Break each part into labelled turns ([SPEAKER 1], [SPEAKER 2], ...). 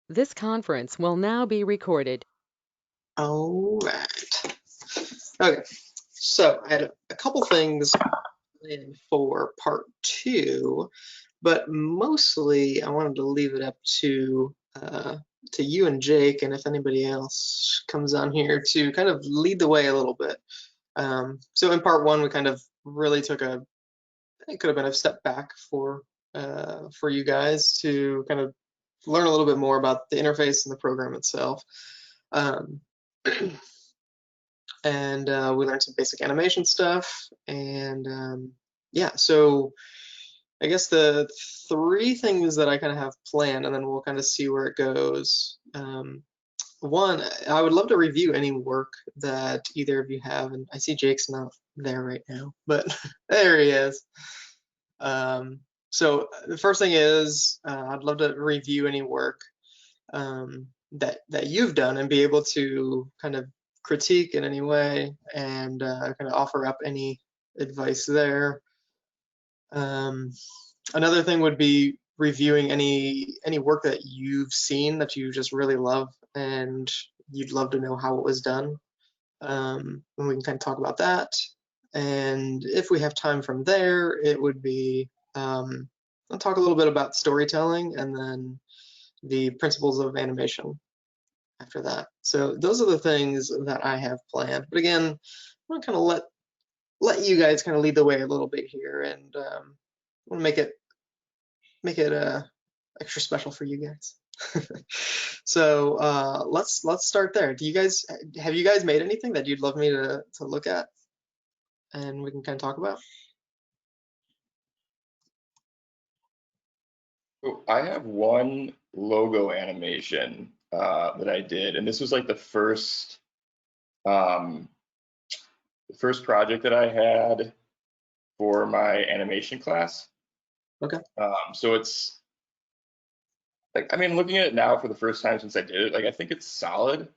[SPEAKER 1] This conference will now be recorded.
[SPEAKER 2] All right. Okay. So I had a couple things planned for part two, but mostly I wanted to leave it up to you and Jake, and if anybody else comes on here to kind of lead the way a little bit. So in part one, we kind of really took it could have been a step back for you guys to kind of learn a little bit more about the interface and the program itself. Um, and we learned some basic animation stuff. And yeah, so I guess the three things that I kind of have planned, and then we'll kind of see where it goes. One, I would love to review any work that either of you have, and I see Jake's not there right now, but there he is. So the first thing is, I'd love to review any work that you've done and be able to kind of critique in any way and kind of offer up any advice there. Another thing would be reviewing any work that you've seen that you just really love and you'd love to know how it was done. And we can kind of talk about that. And if we have time from there, it would be I'll talk a little bit about storytelling and then the principles of animation after that. So those are the things that I have planned. But again, I'm gonna kind of let you guys kind of lead the way a little bit here, and I want to make it extra special for you guys. So let's start there. Do you guys have you guys made anything that you'd love me to look at, and we can kind of talk about?
[SPEAKER 3] So I have one logo animation that I did, and this was like um, the first project that I had for my animation class.
[SPEAKER 2] Okay.
[SPEAKER 3] So it's like, I mean, looking at it now for the first time since I did it, like I think it's solid.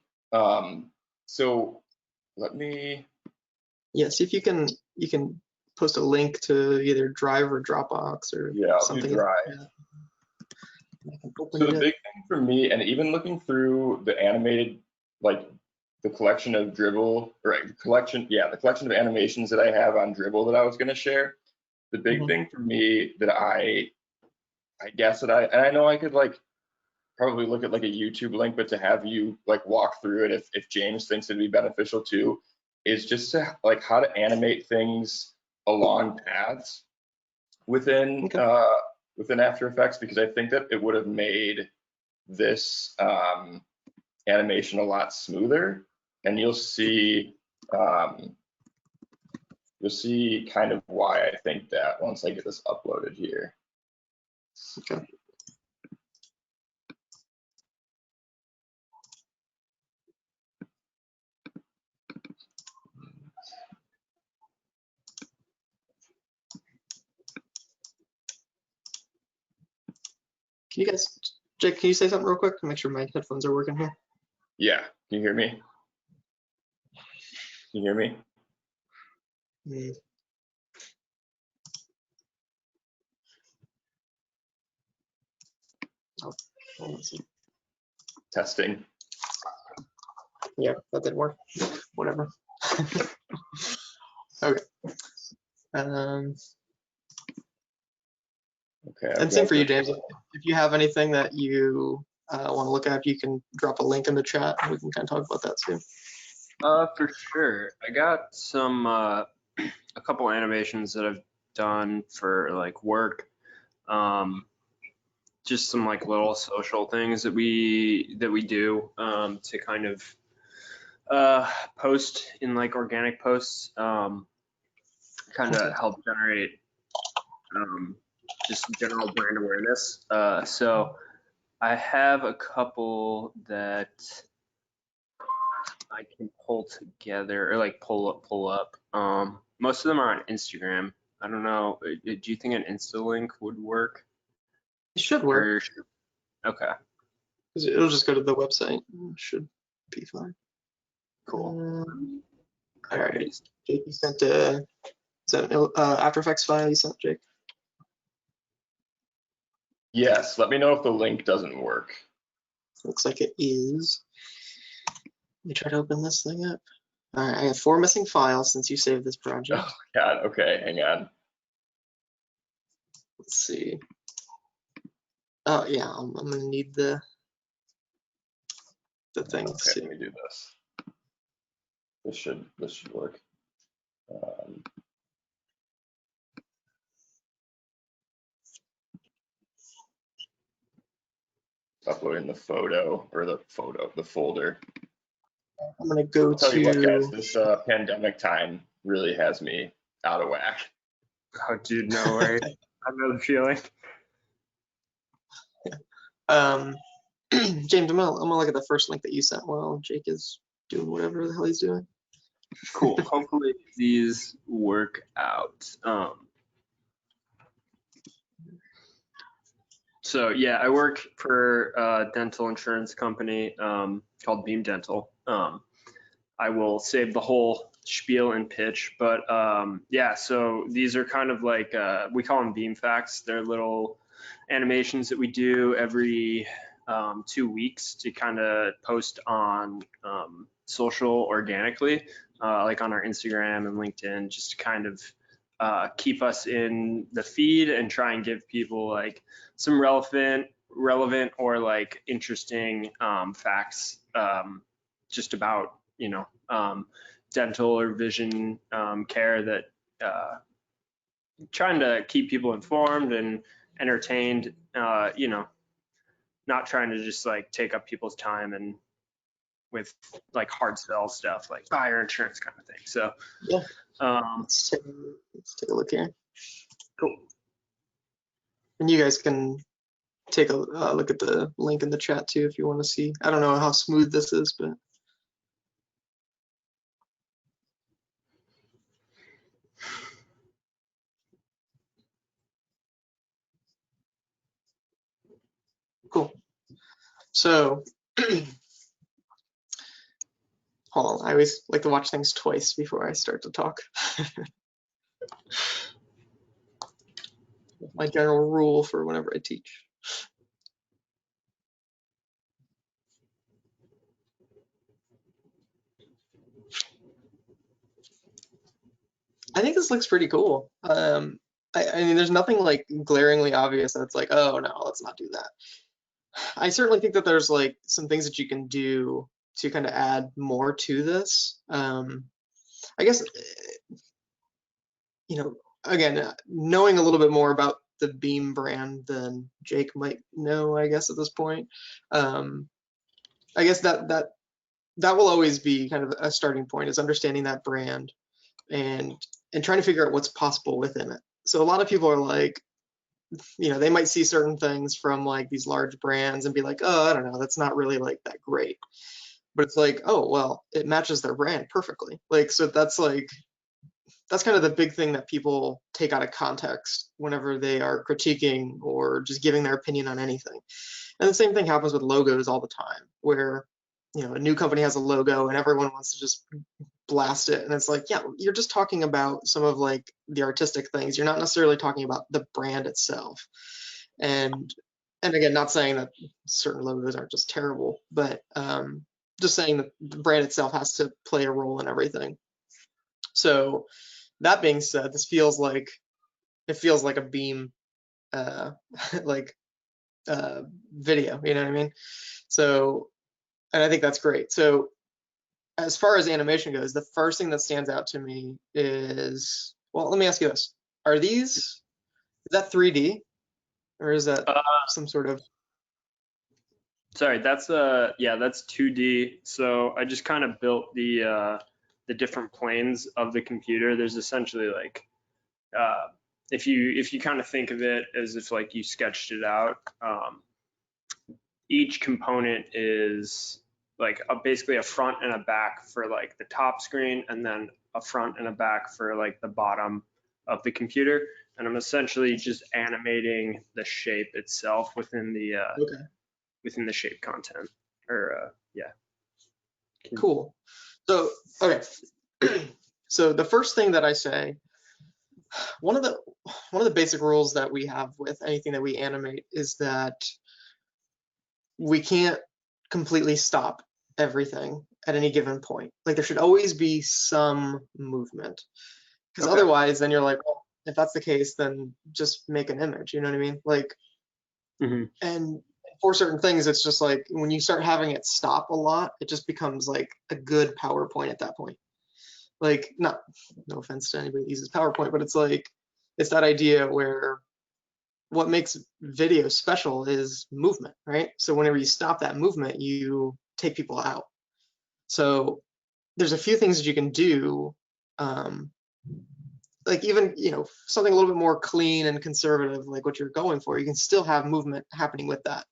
[SPEAKER 3] So let me,
[SPEAKER 2] Yeah. See if you can post a link to either Drive or Dropbox or
[SPEAKER 3] yeah, I'll do
[SPEAKER 2] something.
[SPEAKER 3] Drive.
[SPEAKER 2] Yeah. I can open
[SPEAKER 3] So
[SPEAKER 2] it
[SPEAKER 3] the
[SPEAKER 2] up.
[SPEAKER 3] big thing for me, and even looking through the animated, like the collection of Dribble, or the collection of animations that I have on Dribble that I was going to share, the big
[SPEAKER 2] Mhm.
[SPEAKER 3] thing for me that I guess that and I know I could like probably look at like a YouTube link, but to have you like walk through it if James thinks it'd be beneficial too, is just to like how to animate things along paths within
[SPEAKER 2] Okay.
[SPEAKER 3] within After Effects, because I think that it would have made this animation a lot smoother, and um, you'll see kind of why I think that once I get this uploaded here.
[SPEAKER 2] Okay. Can you guys, Jake, can you say something real quick to make sure my headphones are working here?
[SPEAKER 3] Yeah, can you hear me? Can you hear me?
[SPEAKER 2] Mm. Oh, let's see.
[SPEAKER 3] Testing.
[SPEAKER 2] Yeah, that didn't work. Whatever. Okay.
[SPEAKER 3] Okay.
[SPEAKER 2] And same for you, James. If you have anything that you want to look at, you can drop a link in the chat. We can kind of talk about that too.
[SPEAKER 4] For sure. I got some a couple animations that I've done for like work. Just some like little social things that we do to kind of post in like organic posts. Kind of
[SPEAKER 2] Okay.
[SPEAKER 4] help generate just general brand awareness. So I have a couple that I can pull together or like pull up. Most of them are on Instagram. I don't know. Do you think an Insta link would work?
[SPEAKER 2] It should work.
[SPEAKER 4] Or, okay.
[SPEAKER 2] It'll just go to the website. It should be fine.
[SPEAKER 4] Cool.
[SPEAKER 2] All right. Jake, you sent is that an After Effects file you sent, Jake?
[SPEAKER 3] Yes. Let me know if the link doesn't work.
[SPEAKER 2] Looks like it is. Let me try to open this thing up. All right, I have 4 missing files since you saved this project.
[SPEAKER 3] Oh God. Okay, hang on.
[SPEAKER 2] Let's see. Oh yeah, I'm gonna need the things
[SPEAKER 3] Okay,
[SPEAKER 2] too.
[SPEAKER 3] let me do this. This should work. Uploading the photo or the folder.
[SPEAKER 2] I'm gonna go
[SPEAKER 3] I'll tell you what, guys,
[SPEAKER 2] to.
[SPEAKER 3] this pandemic time really has me out of whack.
[SPEAKER 4] Oh, dude, no worries. I know the feeling.
[SPEAKER 2] James, I'm gonna look at the first link that you sent while Jake is doing whatever the hell he's doing.
[SPEAKER 4] Cool. Hopefully these work out. So yeah, I work for a dental insurance company called Beam Dental. I will save the whole spiel and pitch, but yeah, so these are kind of like, we call them Beam Facts. They're little animations that we do every 2 weeks to kind of post on social organically, like on our Instagram and LinkedIn, just to kind of keep us in the feed and try and give people like some relevant or like interesting facts just about, you know, dental or vision care, that trying to keep people informed and entertained, you know, not trying to just like take up people's time and with like hard sell stuff like buy your insurance kind of thing. So
[SPEAKER 2] Yeah. Let's take a look here.
[SPEAKER 4] Cool.
[SPEAKER 2] And you guys can take a look at the link in the chat too if you want to see. I don't know how smooth this is, but cool. So hold on, I always like to watch things twice before I start to talk. My general rule for whenever I teach. I think this looks pretty cool. I mean, there's nothing like glaringly obvious that's like, oh no, let's not do that. I certainly think that there's like some things that you can do to kind of add more to this. I guess, you know, again, knowing a little bit more about the Beam brand than Jake might know, I guess at this point. I guess that will always be kind of a starting point, is understanding that brand and trying to figure out what's possible within it. So a lot of people are like, you know, they might see certain things from like these large brands and be like, oh, I don't know, that's not really like that great. But it's like, oh, well, it matches their brand perfectly. Like, so that's kind of the big thing that people take out of context whenever they are critiquing or just giving their opinion on anything. And the same thing happens with logos all the time, where, you know, a new company has a logo and everyone wants to just blast it. And it's like, yeah, you're just talking about some of like the artistic things. You're not necessarily talking about the brand itself. And again, not saying that certain logos aren't just terrible, but just saying that the brand itself has to play a role in everything. So that being said, this feels like a Beam like video, you know what I mean? So, and I think that's great. So as far as animation goes, the first thing that stands out to me is, well, let me ask you this. Is that 3D or is that some sort of?
[SPEAKER 4] Sorry, that's yeah, that's 2D. So I just kind of built the different planes of the computer. There's essentially like, if you kind of think of it as if like you sketched it out, each component is like basically a front and a back for like the top screen, and then a front and a back for like the bottom of the computer. And I'm essentially just animating the shape itself within the
[SPEAKER 2] Okay.
[SPEAKER 4] within the shape content, or yeah.
[SPEAKER 2] Cool. So, okay. So the first thing that I say, one of the basic rules that we have with anything that we animate is that we can't completely stop everything at any given point. Like there should always be some movement, because
[SPEAKER 4] Okay.
[SPEAKER 2] otherwise then you're like, well, if that's the case, then just make an image, you know what I mean? Like,
[SPEAKER 4] hmm
[SPEAKER 2] and for certain things, it's just like when you start having it stop a lot, it just becomes like a good PowerPoint at that point. Like, not, no offense to anybody that uses PowerPoint, but it's like, it's that idea where what makes video special is movement, right? So whenever you stop that movement, you take people out. So there's a few things that you can do, like even, you know, something a little bit more clean and conservative, like what you're going for, you can still have movement happening with that.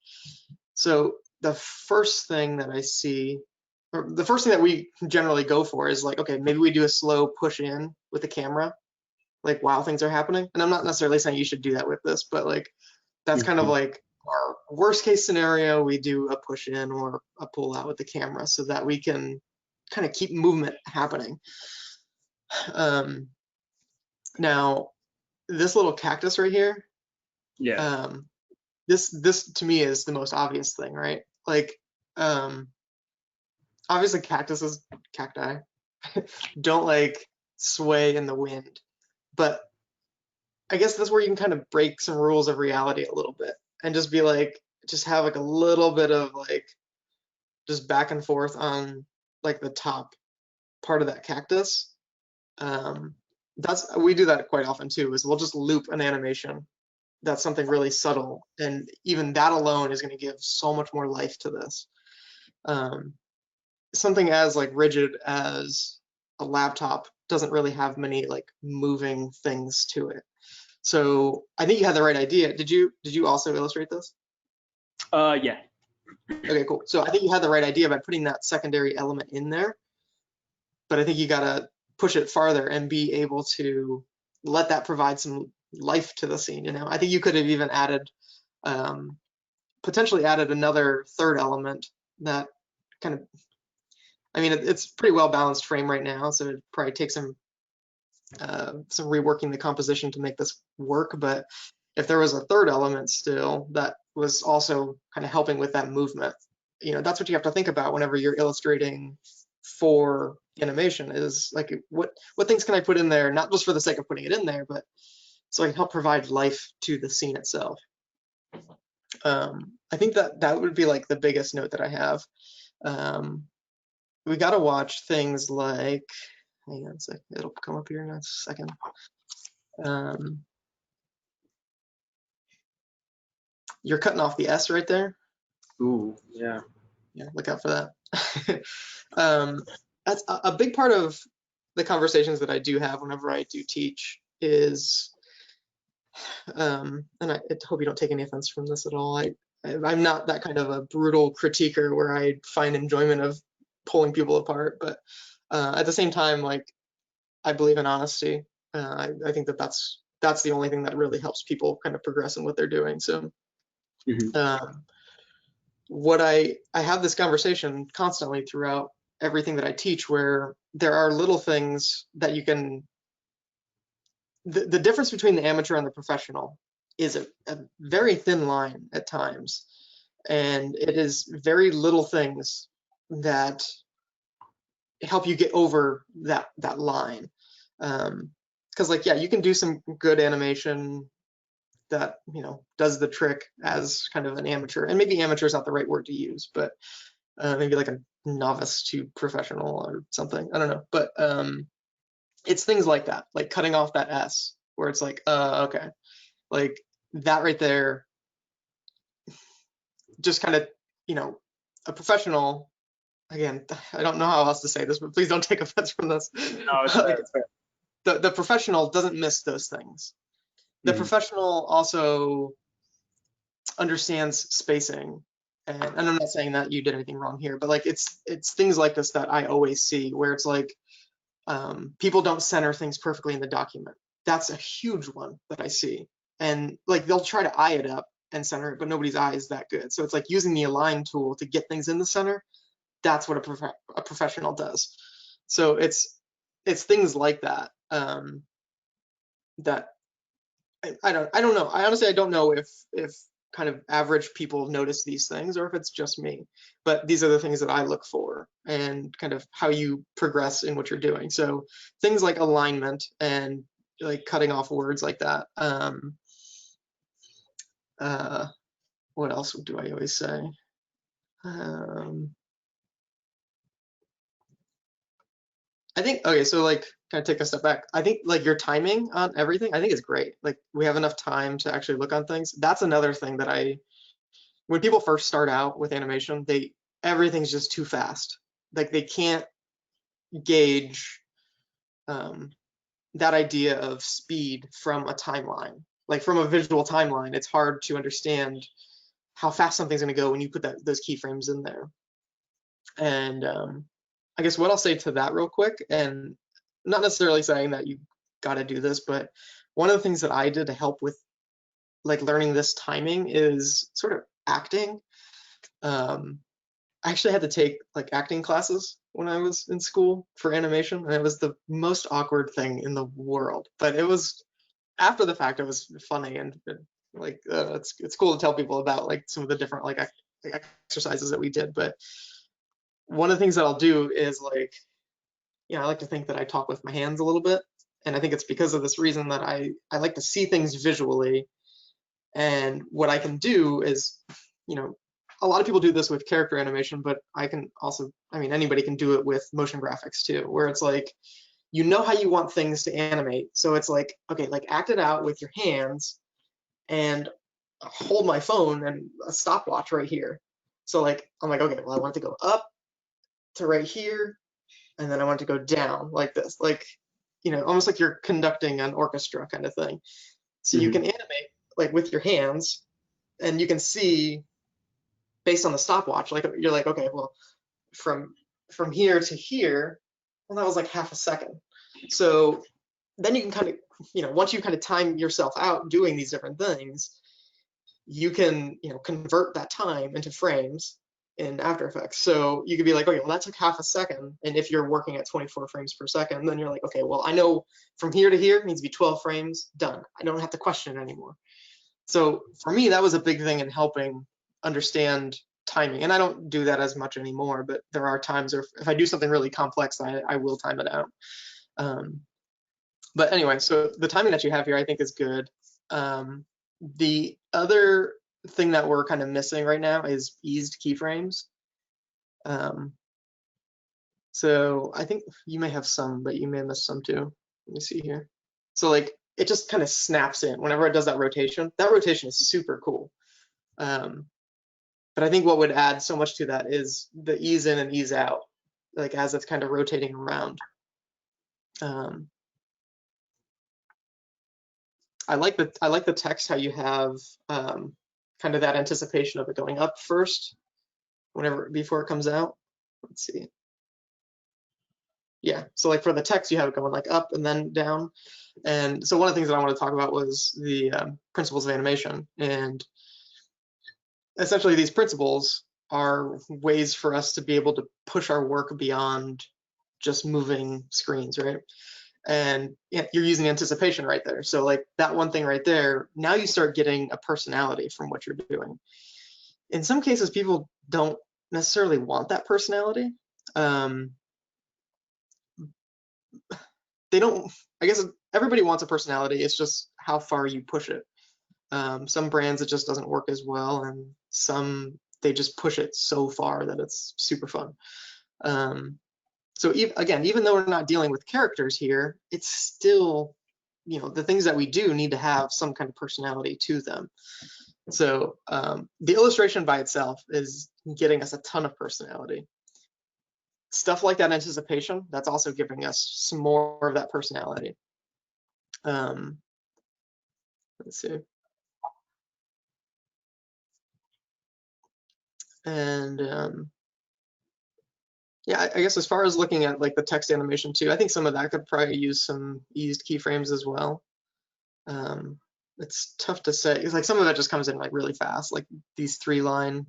[SPEAKER 2] So the first thing that I see, or the first thing that we generally go for is like, okay, maybe we do a slow push in with the camera, like while things are happening. And I'm not necessarily saying you should do that with this, but like that's kind of like our worst case scenario. We do a push in or a pull out with the camera so that we can kind of keep movement happening. Now, this little cactus right here,
[SPEAKER 4] Yeah.
[SPEAKER 2] this to me is the most obvious thing, right? Like, obviously cactuses, cacti, don't like sway in the wind, but I guess that's where you can kind of break some rules of reality a little bit and just be like, just have like a little bit of like just back and forth on like the top part of that cactus. We do that quite often too, is we'll just loop an animation that's something really subtle, and even that alone is going to give so much more life to this. Something as like rigid as a laptop doesn't really have many like moving things to it. So I think you had the right idea. Did you also illustrate this?
[SPEAKER 4] Yeah.
[SPEAKER 2] Okay, cool. So I think you had the right idea by putting that secondary element in there, but I think you gotta push it farther and be able to let that provide some life to the scene. You know, I think you could have even added, potentially added another third element that kind of, I mean, it's pretty well balanced frame right now, so it probably takes some reworking the composition to make this work. But if there was a third element still that was also kind of helping with that movement, you know, that's what you have to think about whenever you're illustrating for animation, is like what things can I put in there, not just for the sake of putting it in there, but so I can help provide life to the scene itself. I think that would be like the biggest note that I have. We got to watch things like, hang on a sec, it'll come up here in a second. You're cutting off the S right there.
[SPEAKER 4] Ooh, yeah.
[SPEAKER 2] Yeah, look out for that. That's a big part of the conversations that I do have whenever I do teach is, and I hope you don't take any offense from this at all. I'm not that kind of a brutal critiquer where I find enjoyment of pulling people apart, but at the same time, like, I believe in honesty. I think that's the only thing that really helps people kind of progress in what they're doing. So what I have this conversation constantly throughout everything that I teach, where there are little things that you can, the difference between the amateur and the professional is a very thin line at times. And it is very little things that help you get over that line. Because like, yeah, you can do some good animation that, you know, does the trick as kind of an amateur, and maybe amateur is not the right word to use, but maybe like a novice to professional or something, I don't know. But it's things like that, like cutting off that S, where it's like, okay, like that right there, just kind of, you know, a professional, again, I don't know how else to say this, but please don't take offense from this.
[SPEAKER 4] No, it's fair. It's fair.
[SPEAKER 2] The professional doesn't miss those things. The professional also understands spacing, and I'm not saying that you did anything wrong here, but like it's things like this that I always see, where it's like people don't center things perfectly in the document. That's a huge one that I see, and like they'll try to eye it up and center it, but nobody's eye is that good. So it's like using the align tool to get things in the center. That's what a professional does. So it's things like that that I don't know. I honestly, I don't know if kind of average people notice these things or if it's just me. But these are the things that I look for and kind of how you progress in what you're doing. So things like alignment and like cutting off words like that. What else do I always say? I think, okay, so like kind of take a step back. I think like your timing on everything, I think is great. Like we have enough time to actually look on things. That's another thing that when people first start out with animation, everything's just too fast. Like they can't gauge that idea of speed from a timeline. Like from a visual timeline, it's hard to understand how fast something's going to go when you put those keyframes in there. And I guess what I'll say to that real quick, and not necessarily saying that you got to do this, but one of the things that I did to help with like learning this timing is sort of acting. I actually had to take like acting classes when I was in school for animation, and it was the most awkward thing in the world. But it was, after the fact, it was funny, and like it's cool to tell people about like some of the different like exercises that we did. But one of the things that I'll do is like, I like to think that I talk with my hands a little bit, and I think it's because of this reason that I like to see things visually. And what I can do is, a lot of people do this with character animation, but I can also, anybody can do it with motion graphics too, where it's like, how you want things to animate. So it's like, okay, like act it out with your hands and hold my phone and a stopwatch right here. So like, I'm like, okay, well, I want it to go up to right here, and then I want it to go down like this, like, almost like you're conducting an orchestra kind of thing. So you can animate like with your hands, and you can see based on the stopwatch, like you're like, okay, well, from here to here, well, that was like half a second. So then you can kind of, once you kind of time yourself out doing these different things, you can, convert that time into frames in After Effects. So you could be like, okay, well, that took half a second. And if you're working at 24 frames per second, then you're like, okay, well, I know from here to here it needs to be 12 frames, done. I don't have to question it anymore. So for me, that was a big thing in helping understand timing. And I don't do that as much anymore, but there are times if I do something really complex, I will time it out. But anyway, so the timing that you have here, I think is good. The other thing that we're kind of missing right now is eased keyframes. So I think you may have some, but you may have missed some too. Let me see here. So like it just kind of snaps in whenever it does that rotation. That rotation is super cool. But I think what would add so much to that is the ease in and ease out, like as it's kind of rotating around. I like the text, how you have kind of that anticipation of it going up first, before it comes out. Let's see. Yeah, so like for the text, you have it going like up and then down. And so one of the things that I want to talk about was the principles of animation. And essentially these principles are ways for us to be able to push our work beyond just moving screens, right? And you're using anticipation right there. So like that one thing right there, now you start getting a personality from what you're doing. In some cases, people don't necessarily want that personality. They don't, I guess everybody wants a personality. It's just how far you push it. Some brands, it just doesn't work as well. And some, they just push it so far that it's super fun. So even though we're not dealing with characters here, it's still, the things that we do need to have some kind of personality to them. So the illustration by itself is getting us a ton of personality. Stuff like that anticipation, that's also giving us some more of that personality. Let's see. And yeah, I guess as far as looking at like the text animation too, I think some of that could probably use some eased keyframes as well. It's tough to say. It's like some of it just comes in like really fast, like these 3-line.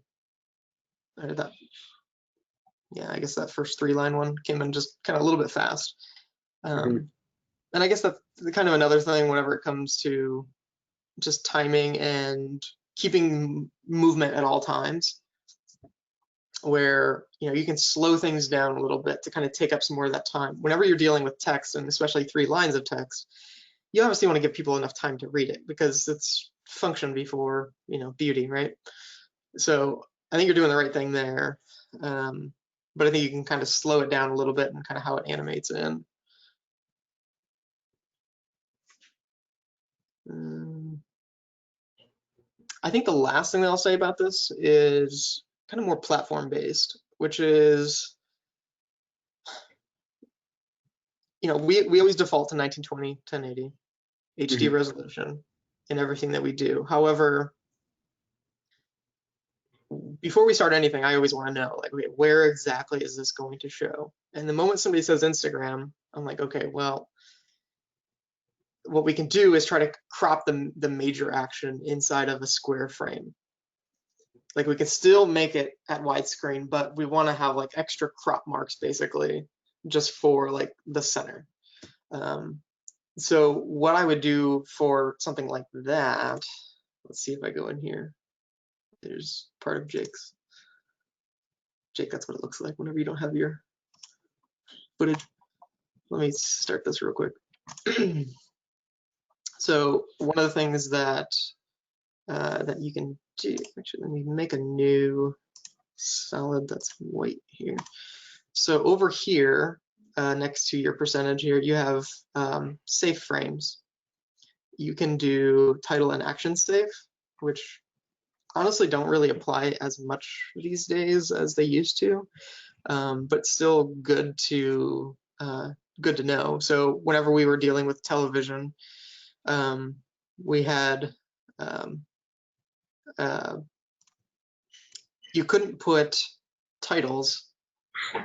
[SPEAKER 2] Yeah, I guess that first 3-line one came in just kind of a little bit fast. And I guess that's kind of another thing whenever it comes to just timing and keeping movement at all times, where you can slow things down a little bit to kind of take up some more of that time. Whenever you're dealing with text, and especially 3 lines of text, you obviously want to give people enough time to read it, because it's function before beauty, right? So I think you're doing the right thing there, but I think you can kind of slow it down a little bit and kind of how it animates in. I think the last thing that I'll say about this is kind of more platform based, which is, we always default to 1920, 1080 HD resolution in everything that we do. However, before we start anything, I always want to know, like, okay, where exactly is this going to show? And the moment somebody says Instagram, I'm like, okay, well, what we can do is try to crop the major action inside of a square frame. Like, we can still make it at widescreen, but we want to have like extra crop marks basically just for like the center. So what I would do for something like that, let's see if I go in here. There's part of Jake's. Jake, that's what it looks like whenever you don't have your footage. Let me start this real quick. So one of the things that that you can do, actually, let me make a new solid that's white here. So over here, next to your percentage here, you have safe frames. You can do title and action safe, which honestly don't really apply as much these days as they used to, but still good to know. So whenever we were dealing with television, we had you couldn't put titles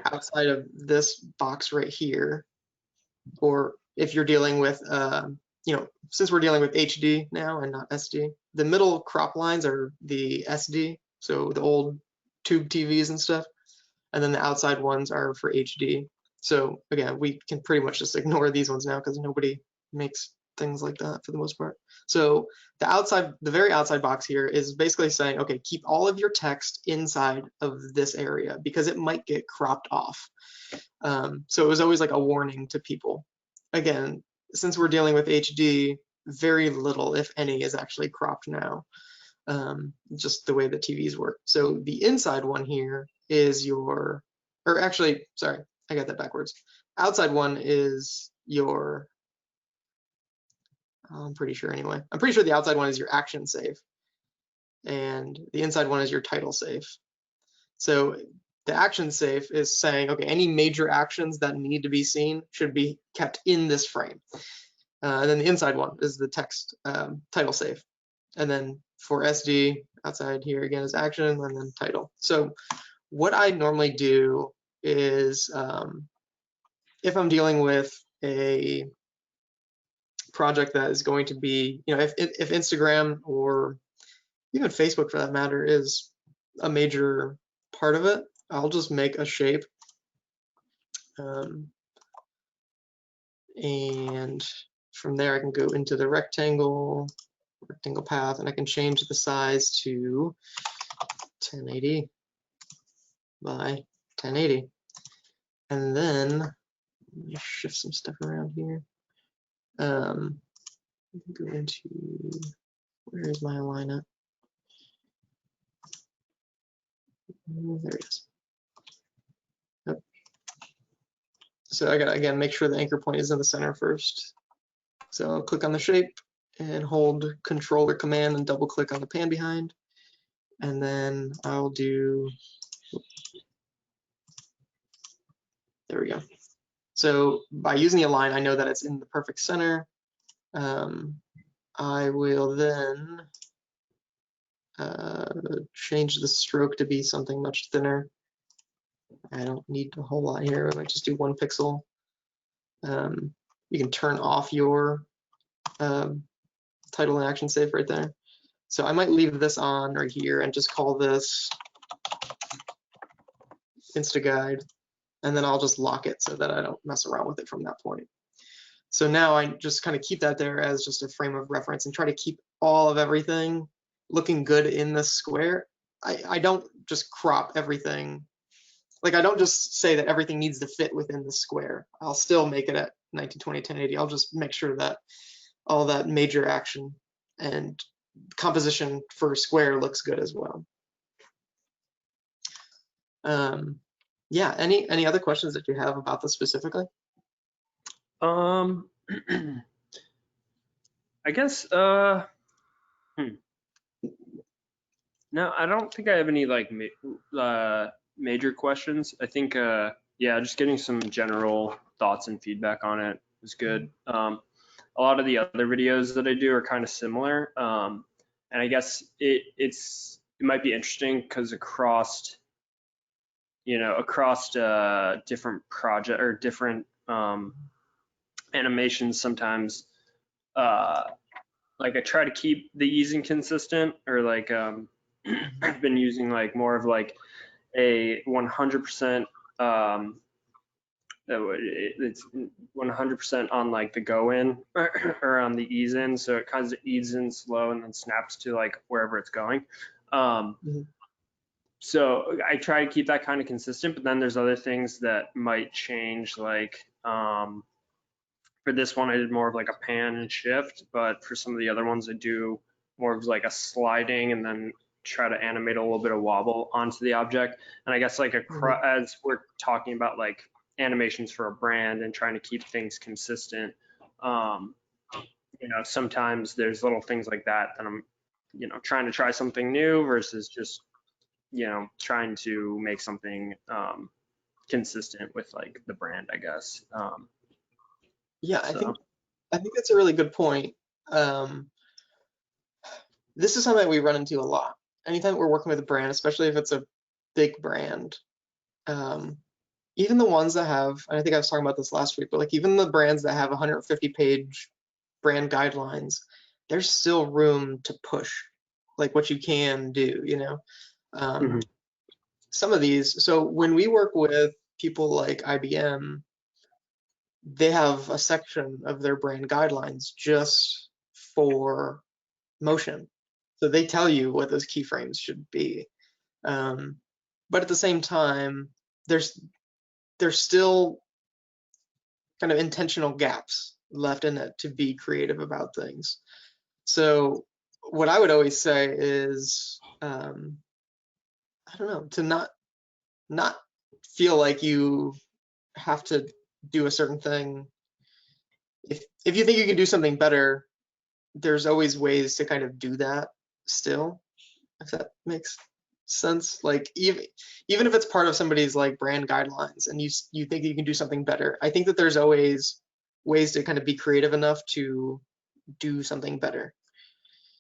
[SPEAKER 2] outside of this box right here, or if you're dealing with since we're dealing with HD now and not SD, the middle crop lines are the SD, so the old tube TVs and stuff, and then the outside ones are for HD. So again, we can pretty much just ignore these ones now because nobody makes things like that for the most part. So the very outside box here is basically saying, okay, keep all of your text inside of this area because it might get cropped off. So it was always like a warning to people. Again, since we're dealing with HD, very little, if any, is actually cropped now, just the way the TVs work. So the inside one here is your, or actually, sorry, I got that backwards. Outside one is your, I'm pretty sure anyway. I'm pretty sure the outside one is your action safe, and the inside one is your title safe. So the action safe is saying, okay, any major actions that need to be seen should be kept in this frame. And then the inside one is the text title safe. And then for SD, outside here again is action and then title. So what I normally do is if I'm dealing with a project that is going to be, if Instagram or even Facebook for that matter is a major part of it, I'll just make a shape and from there I can go into the rectangle path, and I can change the size to 1080 by 1080. And then let me shift some stuff around here. Go into, where is my align at? There it is. Yep. So I gotta again make sure the anchor point is in the center first. So I'll click on the shape and hold Control or Command and double click on the pan behind, and then I'll do, there we go. So by using the align, I know that it's in the perfect center. I will then change the stroke to be something much thinner. I don't need a whole lot here. I might just do 1 pixel. You can turn off your title and action safe right there. So I might leave this on right here and just call this InstaGuide, and then I'll just lock it so that I don't mess around with it from that point. So now I just kind of keep that there as just a frame of reference and try to keep all of everything looking good in the square, I don't just crop everything. Like I don't just say that everything needs to fit within the square. I'll still make it at 1920 1080. I'll just make sure that all that major action and composition for square looks good as well. Yeah, any other questions that you have about this specifically?
[SPEAKER 4] I guess no, I don't think I have any like major questions. I think yeah, just getting some general thoughts and feedback on it was good. A lot of the other videos that I do are kind of similar, and I guess it might be interesting because across different project or different animations sometimes like I try to keep the easing consistent, or like I've been using like more of like a 100% it's 100% on like the go in or on the ease in, so it kind of eases in slow and then snaps to like wherever it's going. So I try to keep that kind of consistent, but then there's other things that might change, like for this one I did more of like a pan and shift, but for some of the other ones I do more of like a sliding and then try to animate a little bit of wobble onto the object. And I guess like as we're talking about like animations for a brand and trying to keep things consistent, sometimes there's little things like that I'm trying to try something new versus just trying to make something consistent with like the brand, I guess.
[SPEAKER 2] Yeah, I think that's a really good point. This is something we run into a lot. Anytime we're working with a brand, especially if it's a big brand, even the ones that have, and I think I was talking about this last week, but like even the brands that have 150-page brand guidelines, there's still room to push like what you can do, Some of these, so when we work with people like IBM, they have a section of their brand guidelines just for motion. So they tell you what those keyframes should be. But at the same time, there's still kind of intentional gaps left in it to be creative about things. So what I would always say is, I don't know, to not feel like you have to do a certain thing. If you think you can do something better, there's always ways to kind of do that still, if that makes sense. Like even if it's part of somebody's like brand guidelines and you think you can do something better, I think that there's always ways to kind of be creative enough to do something better.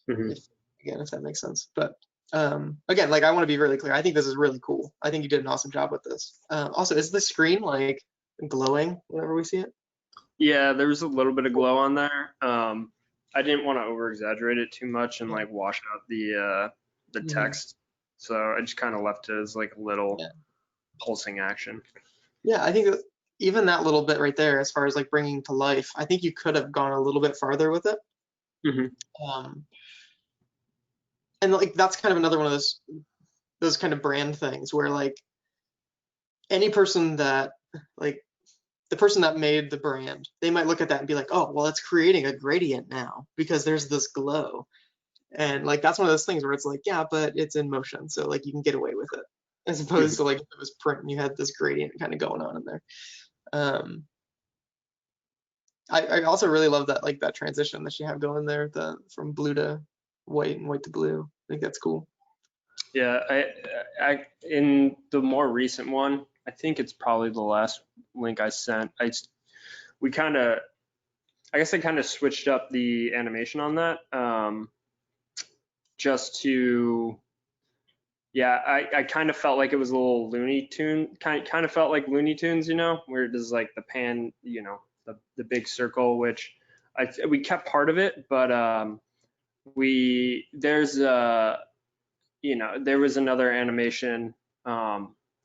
[SPEAKER 2] If that makes sense. But again, like I want to be really clear. I think this is really cool. I think you did an awesome job with this. Also, is the screen like glowing whenever we see it?
[SPEAKER 4] Yeah, there was a little bit of glow on there. I didn't want to over exaggerate it too much and like wash out the text. So I just kind of left it as like a little pulsing action.
[SPEAKER 2] Yeah, I think that even that little bit right there, as far as like bringing to life, I think you could have gone a little bit farther with it. And like that's kind of another one of those kind of brand things where like any person that like the person that made the brand, they might look at that and be like, oh, well, it's creating a gradient now because there's this glow. And like that's one of those things where it's like, yeah, but it's in motion, so like you can get away with it, as opposed to like if it was print and you had this gradient kind of going on in there. I also really love that like that transition that you have going there, from blue to white and white to blue. I think that's cool.
[SPEAKER 4] Yeah, I in the more recent one, I think it's probably the last link I sent. I guess I kind of switched up the animation on that, just to, yeah, I kind of felt like it was a little Looney Tune, kind of felt like Looney Tunes, where it is like the pan, the big circle, which we kept part of it, but there was another animation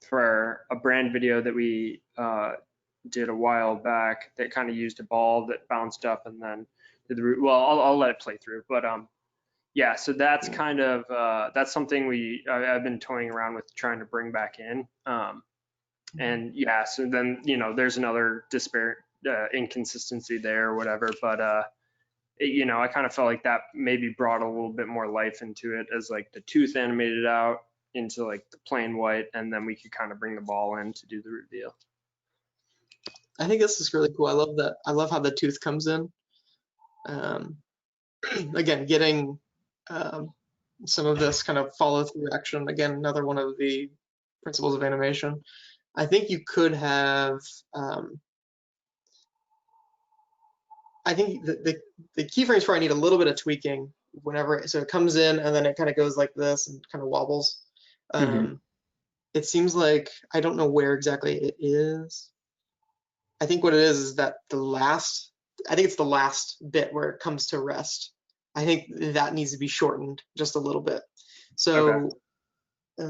[SPEAKER 4] for a brand video that we did a while back that kind of used a ball that bounced up and then did the root. Well, I'll let it play through, but yeah, so that's kind of that's something I've been toying around with trying to bring back in. And yeah, so then there's another disparate inconsistency there or whatever, but I kind of felt like that maybe brought a little bit more life into it as like the tooth animated out into like the plain white, and then we could kind of bring the ball in to do the reveal.
[SPEAKER 2] I think this is really cool. I love that. I love how the tooth comes in. Again, getting some of this kind of follow through action. Again, another one of the principles of animation. I think you could have. I think the keyframes probably need a little bit of tweaking whenever. So it comes in and then it kind of goes like this and kind of wobbles. It seems like I don't know where exactly it is. I think what it is that I think it's the last bit where it comes to rest. I think that needs to be shortened just a little bit. So let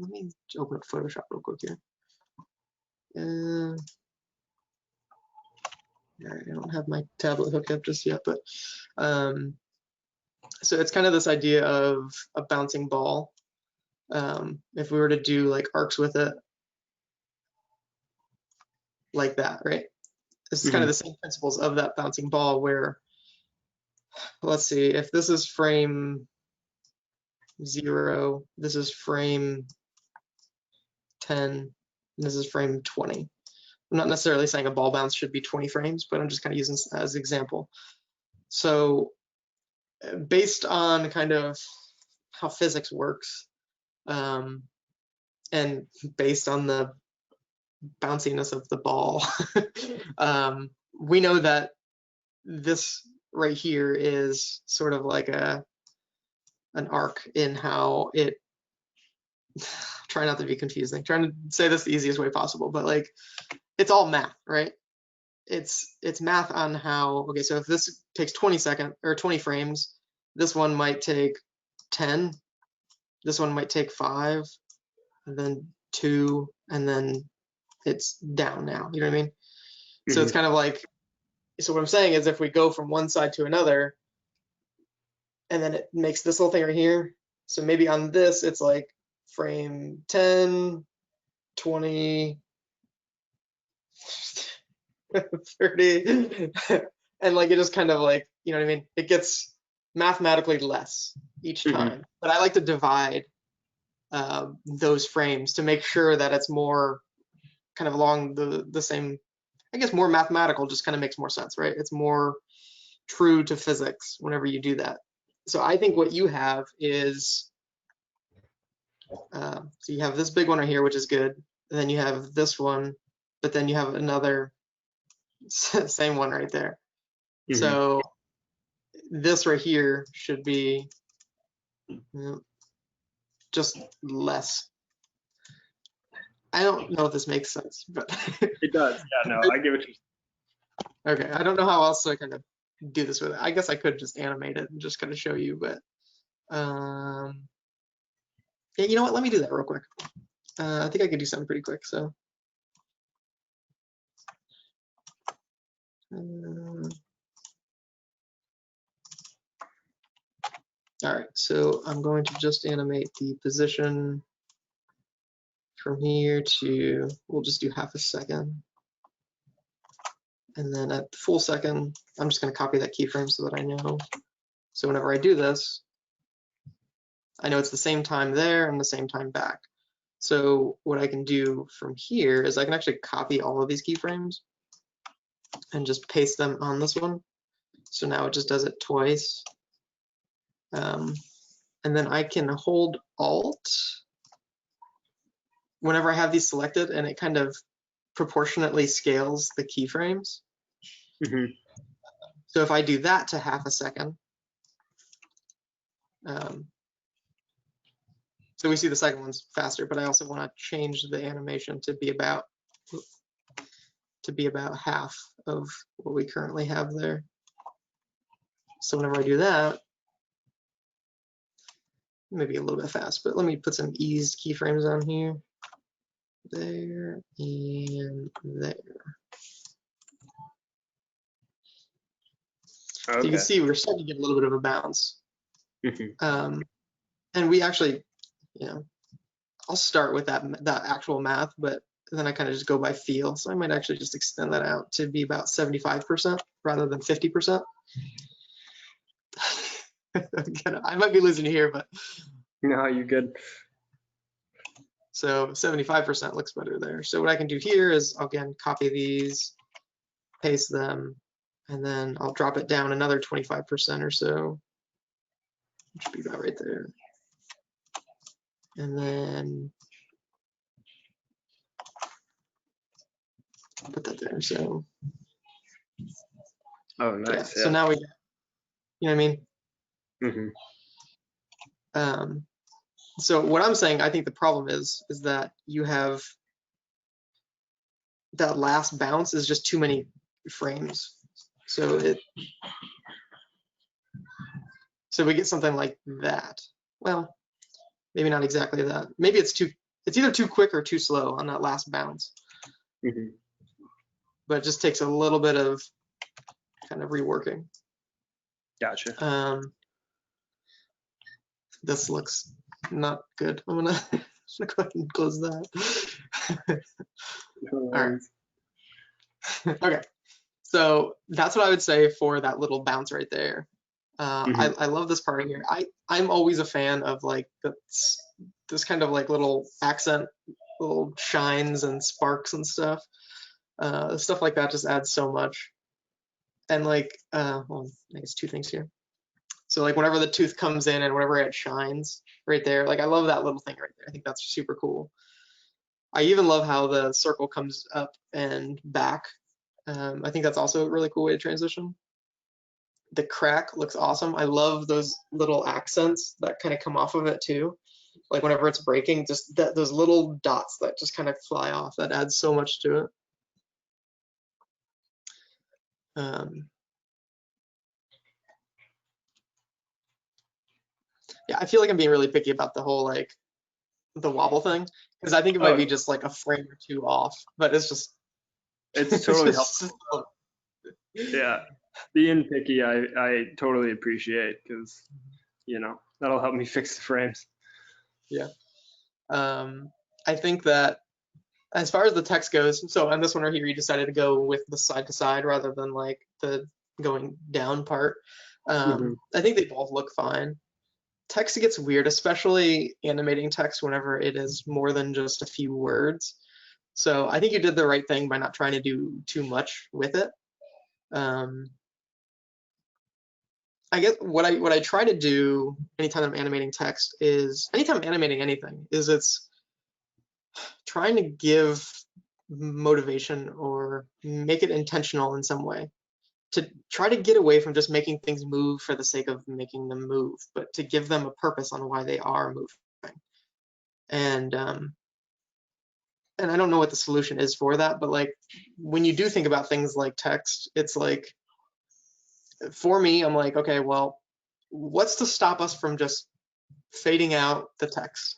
[SPEAKER 2] me open up Photoshop real quick here. I don't have my tablet hooked up just yet, but so it's kind of this idea of a bouncing ball. If we were to do like arcs with it, like that, right? This is kind of the same principles of that bouncing ball where, let's see, if this is frame 0, this is frame 10, and this is frame 20. I'm not necessarily saying a ball bounce should be 20 frames, but I'm just kind of using this as an example. So based on kind of how physics works, and based on the bounciness of the ball, we know that this right here is sort of like an arc in how it, try not to be confusing, trying to say this the easiest way possible, but like it's all math, right? It's math on how, okay, so if this takes 20 frames, this one might take 10, this one might take 5, and then 2, and then it's down now, you know what I mean? So it's kind of like, so what I'm saying is if we go from one side to another, and then it makes this little thing right here, so maybe on this it's like frame 10, 20, 30, and like it just kind of like, you know what I mean? It gets mathematically less each time. But I like to divide those frames to make sure that it's more kind of along the same, I guess more mathematical, just kind of makes more sense, right? It's more true to physics whenever you do that. So I think what you have is, so you have this big one right here, which is good. And then you have this one, but then you have another same one right there. So this right here should be just less. I don't know if this makes sense, but
[SPEAKER 4] it does. Yeah, no, I get what you're saying.
[SPEAKER 2] Okay, I don't know how else to kind of do this with it. I guess I could just animate it and just kind of show you, but yeah, you know what? Let me do that real quick. I think I could do something pretty quick. So all right, so I'm going to just animate the position from here to, we'll just do half a second. And then at the full second, I'm just going to copy that keyframe so that I know. So whenever I do this, I know it's the same time there and the same time back. So what I can do from here is I can actually copy all of these keyframes and just paste them on this one. So now it just does it twice. And then I can hold Alt whenever I have these selected, and it kind of proportionately scales the keyframes. So if I do that to half a second, so we see the second one's faster, but I also want to change the animation to be about half of what we currently have there. So whenever I do that, maybe a little bit fast, but let me put some eased keyframes on here. There and there.
[SPEAKER 4] Okay.
[SPEAKER 2] So you can see we're starting to get a little bit of a bounce. And we actually, I'll start with that actual math, but then I kind of just go by feel. So I might actually just extend that out to be about 75% rather than 50%. I might be losing you here, but
[SPEAKER 4] No, you're good.
[SPEAKER 2] so 75% looks better there. So what I can do here is, again, copy these, paste them, and then I'll drop it down another 25% or so, which should be about right there. And then I'll put that there. So
[SPEAKER 4] Oh, nice.
[SPEAKER 2] So now we, you know what I mean? So what I'm saying, I think the problem is that you have that last bounce is just too many frames. So we get something like that. Well, maybe not exactly that. Maybe it's either too quick or too slow on that last bounce. But it just takes a little bit of kind of reworking.
[SPEAKER 4] Gotcha.
[SPEAKER 2] This looks not good. I'm gonna go ahead and close that. All right. Okay. So that's what I would say for that little bounce right there. I love this part here. I'm always a fan of like this kind of like little accent, little shines and sparks and stuff. Stuff like that just adds so much. And like, well, I guess two things here. So like whenever the tooth comes in and whenever it shines right there, like I love that little thing right there. I think that's super cool. I even love how the circle comes up and back. I think that's also a really cool way to transition. The crack looks awesome. I love those little accents that kind of come off of it too. Like whenever it's breaking, just those little dots that just kind of fly off, that adds so much to it. Yeah, I feel like I'm being really picky about the whole like the wobble thing, because I think it might be just like a frame or two off, but it's
[SPEAKER 4] totally helpful. Yeah, being picky, I totally appreciate, because that'll help me fix the frames.
[SPEAKER 2] Yeah. I think that as far as the text goes, so on this one right here, you decided to go with the side to side rather than like the going down part. I think they both look fine. Text gets weird, especially animating text whenever it is more than just a few words. So I think you did the right thing by not trying to do too much with it. I guess what I try to do anytime I'm animating text is, anytime I'm animating anything, is it's trying to give motivation or make it intentional in some way, to try to get away from just making things move for the sake of making them move, but to give them a purpose on why they are moving. And I don't know what the solution is for that, but like when you do think about things like text, it's like, for me, I'm like, okay, well, what's to stop us from just fading out the text?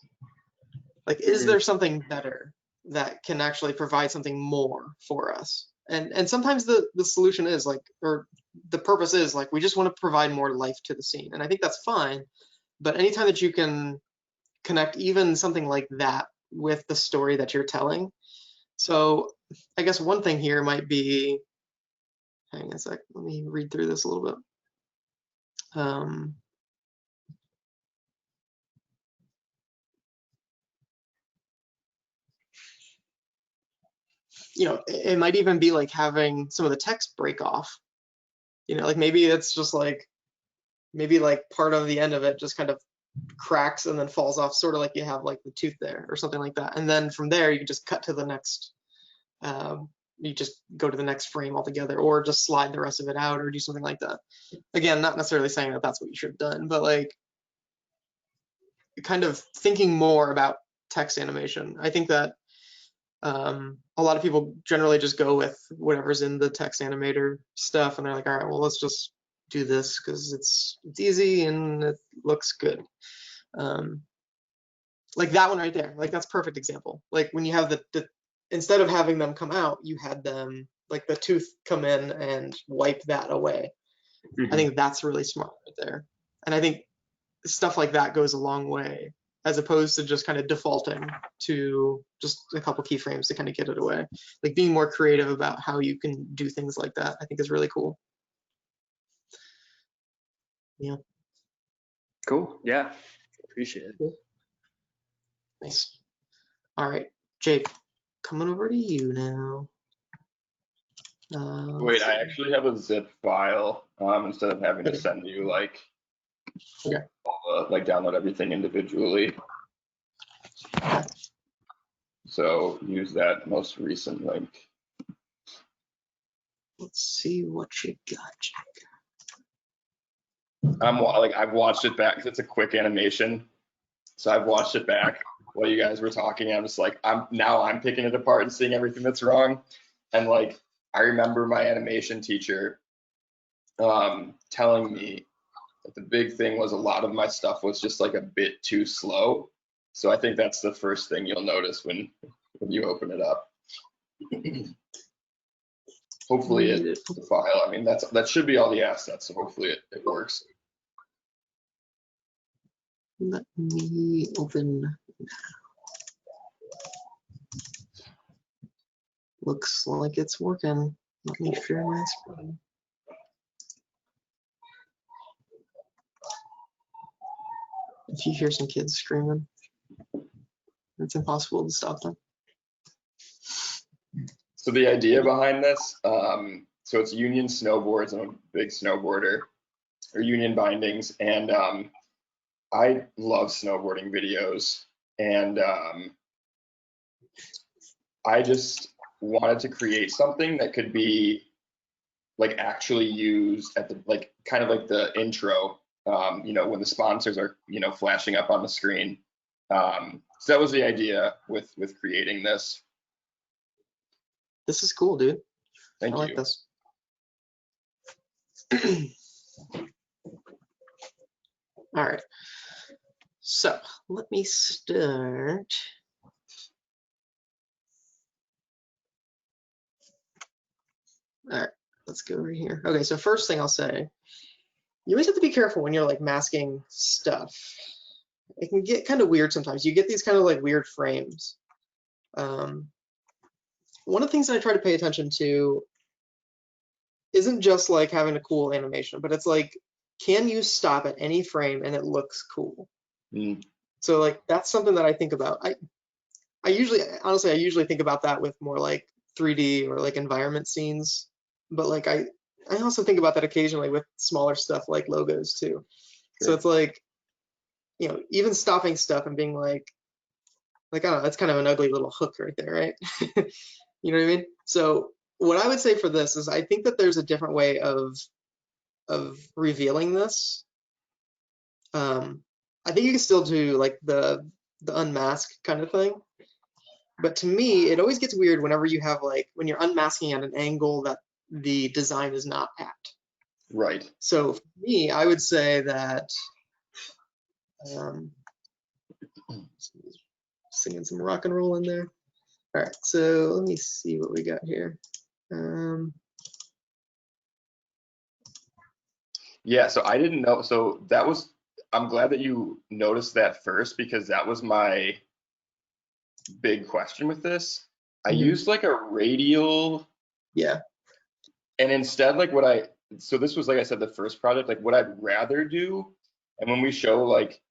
[SPEAKER 2] Like, is there something better that can actually provide something more for us? And sometimes the solution is like, or the purpose is like, we just want to provide more life to the scene. And I think that's fine. But anytime that you can connect even something like that with the story that you're telling. So I guess one thing here might be, hang on a sec, let me read through this a little bit. It might even be like having some of the text break off. Like maybe it's just like, maybe like part of the end of it just kind of cracks and then falls off, sort of like you have like the tooth there or something like that. And then from there, you can just cut to the next, you just go to the next frame altogether, or just slide the rest of it out or do something like that. Again, not necessarily saying that that's what you should have done, but like kind of thinking more about text animation. I think that a lot of people generally just go with whatever's in the text animator stuff, and they're like, all right, well, let's just do this because it's easy and it looks good. Like that one right there, like that's a perfect example. Like when you have the instead of having them come out, you had them like the tooth come in and wipe that away. I think that's really smart right there. And I think stuff like that goes a long way, as opposed to just kind of defaulting to just a couple keyframes to kind of get it away. Like being more creative about how you can do things like that, I think is really cool. Yeah.
[SPEAKER 4] Cool. Yeah. Appreciate it.
[SPEAKER 2] Nice. All right, Jake, coming over to you now.
[SPEAKER 3] Wait, I actually have a zip file instead of having to
[SPEAKER 2] Okay.
[SPEAKER 3] send you like
[SPEAKER 2] Okay.
[SPEAKER 3] like download everything individually. So use that most recent link.
[SPEAKER 2] Let's see what you got, Jake.
[SPEAKER 3] I've watched it back because it's a quick animation. So I've watched it back while you guys were talking. I'm just like, I'm picking it apart and seeing everything that's wrong. And like, I remember my animation teacher telling me that the big thing was a lot of my stuff was just like a bit too slow. So I think that's the first thing you'll notice when you open it up. Hopefully it's the file. I mean, that should be all the assets. So hopefully it works.
[SPEAKER 2] Let me open. Looks like it's working. Let me share my screen. If you hear some kids screaming, it's impossible to stop them.
[SPEAKER 3] So the idea behind this, so it's Union snowboards. I'm a big snowboarder, or Union bindings, and I love snowboarding videos, and I just wanted to create something that could be like actually used at the like kind of like the intro, you know, when the sponsors are, you know, flashing up on the screen. So that was the idea with creating this.
[SPEAKER 2] This is cool, dude.
[SPEAKER 3] Thank
[SPEAKER 2] I
[SPEAKER 3] you.
[SPEAKER 2] like this. All right. So let me start. All right, let's go over here. Okay, so first thing I'll say, you always have to be careful when you're like masking stuff. It can get kind of weird sometimes. You get these kind of like weird frames. One of the things that I try to pay attention to isn't just like having a cool animation, but it's like, can you stop at any frame and it looks cool? So like that's something that I think about. I usually think about that with more like 3D or like environment scenes, but like I also think about that occasionally with smaller stuff like logos too. So it's like, you know, even stopping stuff and being like I don't know, that's kind of an ugly little hook right there, right? You know what I mean? So what I would say for this is I think that there's a different way of revealing this. I think you can still do like the unmask kind of thing. But to me, it always gets weird whenever you have like when you're unmasking at an angle that the design is not at.
[SPEAKER 3] Right.
[SPEAKER 2] So for me, I would say that singing some rock and roll in there. All right, so let me see what we got here.
[SPEAKER 3] Yeah, so I didn't know. So that was, I'm glad that you noticed that first, because that was my big question with this. I used like a radial.
[SPEAKER 2] Yeah.
[SPEAKER 3] And instead, like so this was, like I said, the first project, like what I'd rather do. And when we show like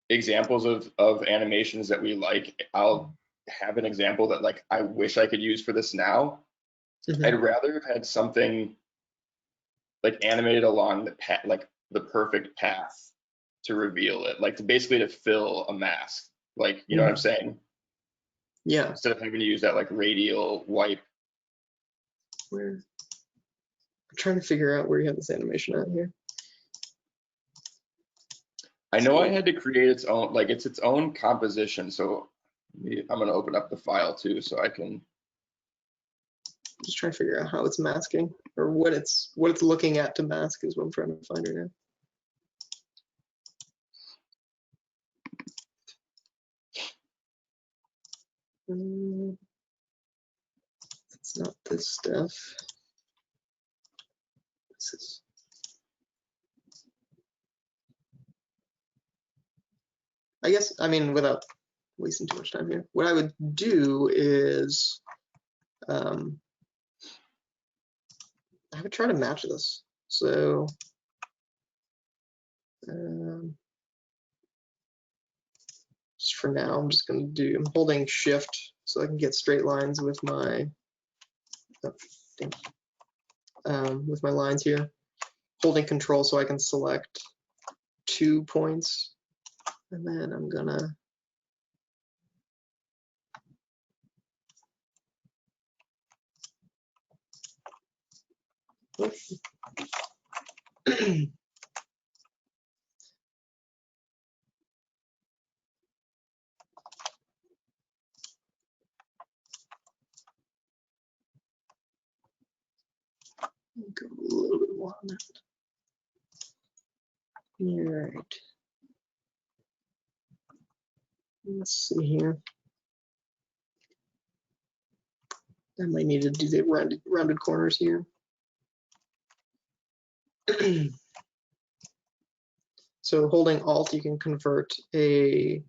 [SPEAKER 3] examples of animations that we like, I'll have an example that like I wish I could use for this now. I'd rather have had something like animated along the path, like the perfect path to reveal it, like basically to fill a mask, like, you know what I'm saying?
[SPEAKER 2] Yeah.
[SPEAKER 3] Instead of having to use that like radial wipe.
[SPEAKER 2] I'm trying to figure out where you have this animation at here.
[SPEAKER 3] I know I had to create its own, like it's its own composition. So I'm going to open up the file too, so I can
[SPEAKER 2] just trying to figure out how it's masking or what it's looking at to mask is what I'm trying to find right now. It's not this stuff. This is. I guess, I mean, without wasting too much time here, what I would do is I would try to match this. So just for now, I'm just going to do, I'm holding shift so I can get straight lines with my, with my lines here. Holding control so I can select 2 points. And then I'm gonna go a little bit more on that. All right. Let's see here. I might need to do the rounded corners here. So holding Alt, you can convert a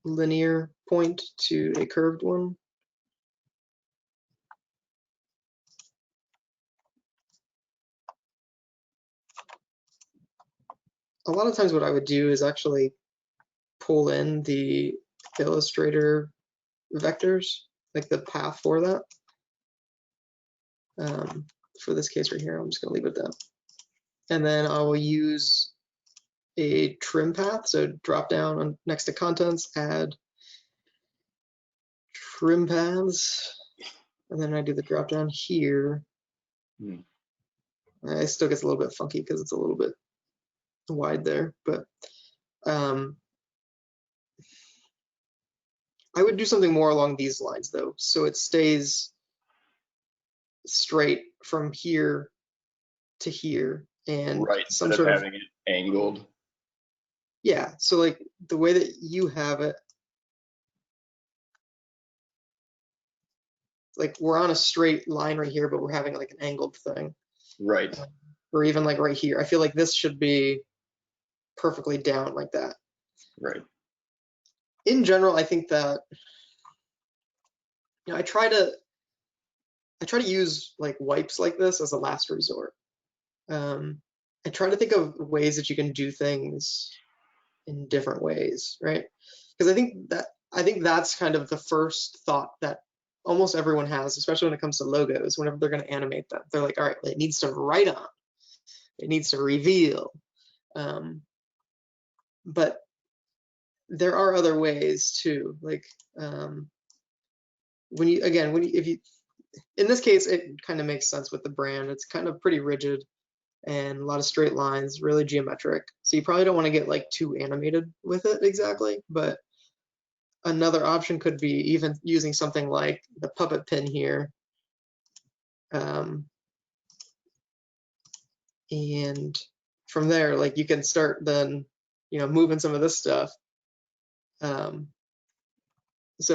[SPEAKER 2] linear point to a curved one. A lot of times what I would do is actually pull in the Illustrator vectors, like the path for that. For this case right here, I'm just going to leave it at that. And then I will use a trim path. So drop down on, next to contents, add trim paths. And then I do the drop down here. It still gets a little bit funky because it's a little bit wide there, but I would do something more along these lines though. So it stays straight from here to here and
[SPEAKER 3] right,
[SPEAKER 2] some
[SPEAKER 3] instead
[SPEAKER 2] sort
[SPEAKER 3] of
[SPEAKER 2] of,
[SPEAKER 3] having it angled.
[SPEAKER 2] yeah. So like the way that you have it, like we're on a straight line right here, but we're having like an angled thing.
[SPEAKER 3] Right.
[SPEAKER 2] Or even like right here. I feel like this should be perfectly down like that.
[SPEAKER 3] Right.
[SPEAKER 2] In general, I think that, you know, I try to use like wipes like this as a last resort. I try to think of ways that you can do things in different ways, right? Because I think that's kind of the first thought that almost everyone has, especially when it comes to logos. Whenever they're going to animate them, they're like, all right, it needs to write on, it needs to reveal. But there are other ways too. Like when you in this case, it kind of makes sense with the brand. It's kind of pretty rigid and a lot of straight lines, really geometric. So you probably don't want to get like too animated with it exactly, but another option could be even using something like the puppet pin here. And from there, like you can start then, you know, moving some of this stuff. So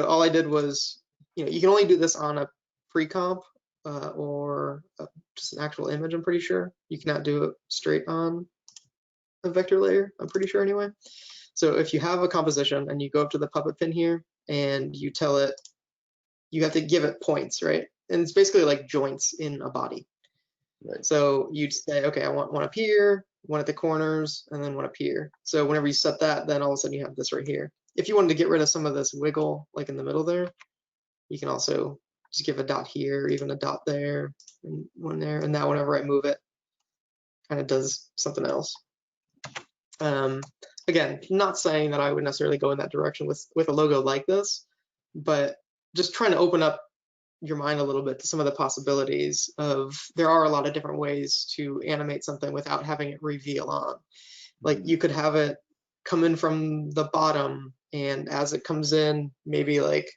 [SPEAKER 2] all I did was, you know, you can only do this on a pre-comp or just an actual image, I'm pretty sure. You cannot do it straight on a vector layer, I'm pretty sure anyway. So if you have a composition and you go up to the puppet pin here and you tell it, you have to give it points, right? And it's basically like joints in a body.
[SPEAKER 3] Right.
[SPEAKER 2] So you'd say, okay, I want one up here, one at the corners, and then one up here. So whenever you set that, then all of a sudden you have this right here. If you wanted to get rid of some of this wiggle, like in the middle there, you can also just give a dot here, even a dot there, and one there, and now whenever I move it, kind of does something else. Again, not saying that I would necessarily go in that direction with a logo like this, but just trying to open up your mind a little bit to some of the possibilities of, there are a lot of different ways to animate something without having it reveal on. Like you could have it come in from the bottom, and as it comes in, maybe like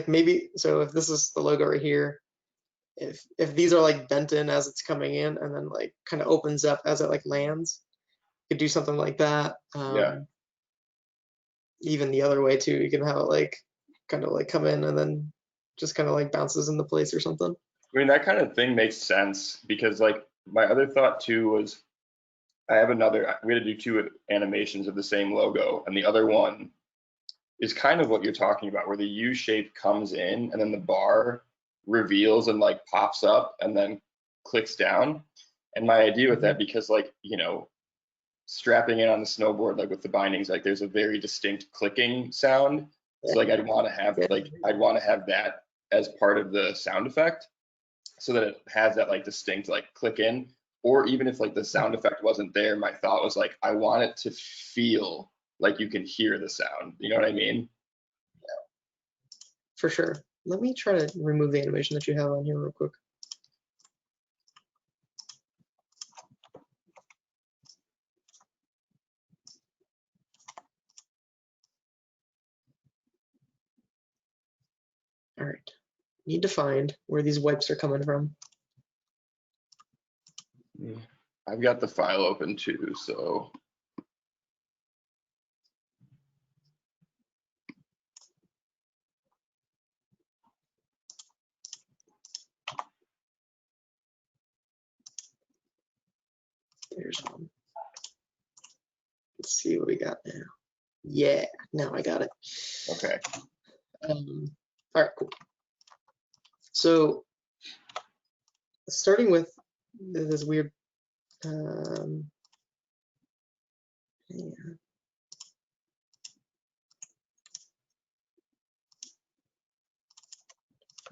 [SPEAKER 2] maybe, so if this is the logo right here, if these are like bent in as it's coming in and then like kind of opens up as it like lands, you could do something like that.
[SPEAKER 3] Yeah.
[SPEAKER 2] Even the other way too, you can have it like kind of like come in and then just kind of like bounces into place or something.
[SPEAKER 3] I mean, that kind of thing makes sense because like my other thought too was I have another, we had to do 2 animations of the same logo, and the other one is kind of what you're talking about, where the U shape comes in and then the bar reveals and like pops up and then clicks down. And my idea with that, because like, you know, strapping it on the snowboard, like with the bindings, like there's a very distinct clicking sound. So like I'd want to have that as part of the sound effect, so that it has that like distinct like click in. Or even if like the sound effect wasn't there, my thought was like, I want it to feel like you can hear the sound. You know what I mean?
[SPEAKER 2] For sure. Let me try to remove the animation that you have on here real quick. All right. Need to find where these wipes are coming from.
[SPEAKER 3] I've got the file open too, so.
[SPEAKER 2] There's one. Let's see what we got now. Yeah, now I got it.
[SPEAKER 3] Okay.
[SPEAKER 2] All right, cool. So starting with this weird, yeah. I'm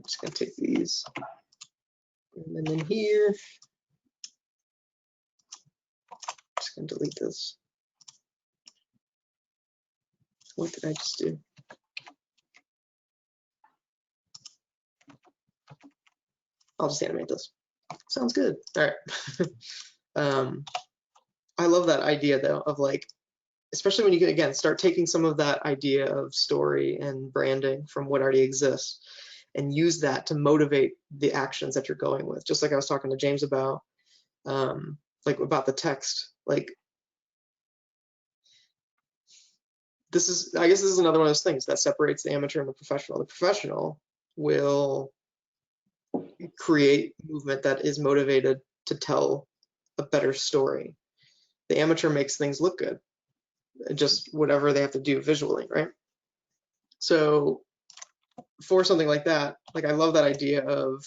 [SPEAKER 2] just gonna take these and then in here, I'm just gonna delete this. What did I just do? I'll just animate this. Sounds good. All right. I love that idea though of like, especially when you can again start taking some of that idea of story and branding from what already exists and use that to motivate the actions that you're going with. Just like I was talking to James about, like about the text. Like this is, I guess this is another one of those things that separates the amateur and the professional. The professional will create movement that is motivated to tell a better story. The amateur makes things look good, just whatever they have to do visually, right? So for something like that, like I love that idea of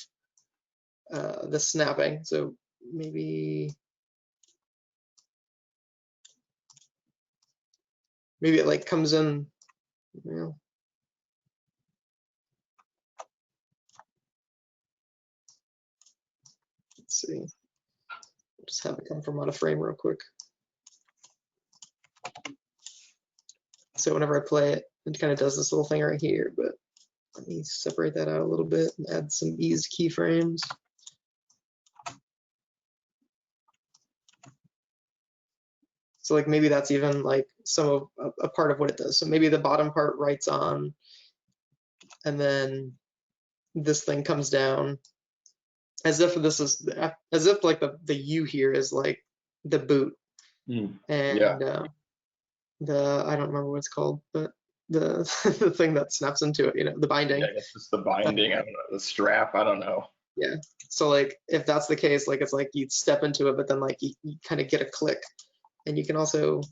[SPEAKER 2] the snapping. So maybe it like comes in, you know. Let's see. I'll just have it come from out of frame real quick. So whenever I play it, it kind of does this little thing right here, but let me separate that out a little bit and add some ease keyframes. So like maybe that's even like some of a part of what it does. So maybe the bottom part writes on, and then this thing comes down as if this is, as if like the U here is like the boot. And
[SPEAKER 3] Yeah.
[SPEAKER 2] I don't remember what it's called, but the the thing that snaps into it, you know, the binding.
[SPEAKER 3] Yeah, I guess it's the binding. I don't know, the strap. I don't know.
[SPEAKER 2] Yeah. So like if that's the case, like it's like you step into it, but then like you kind of get a click, and you can also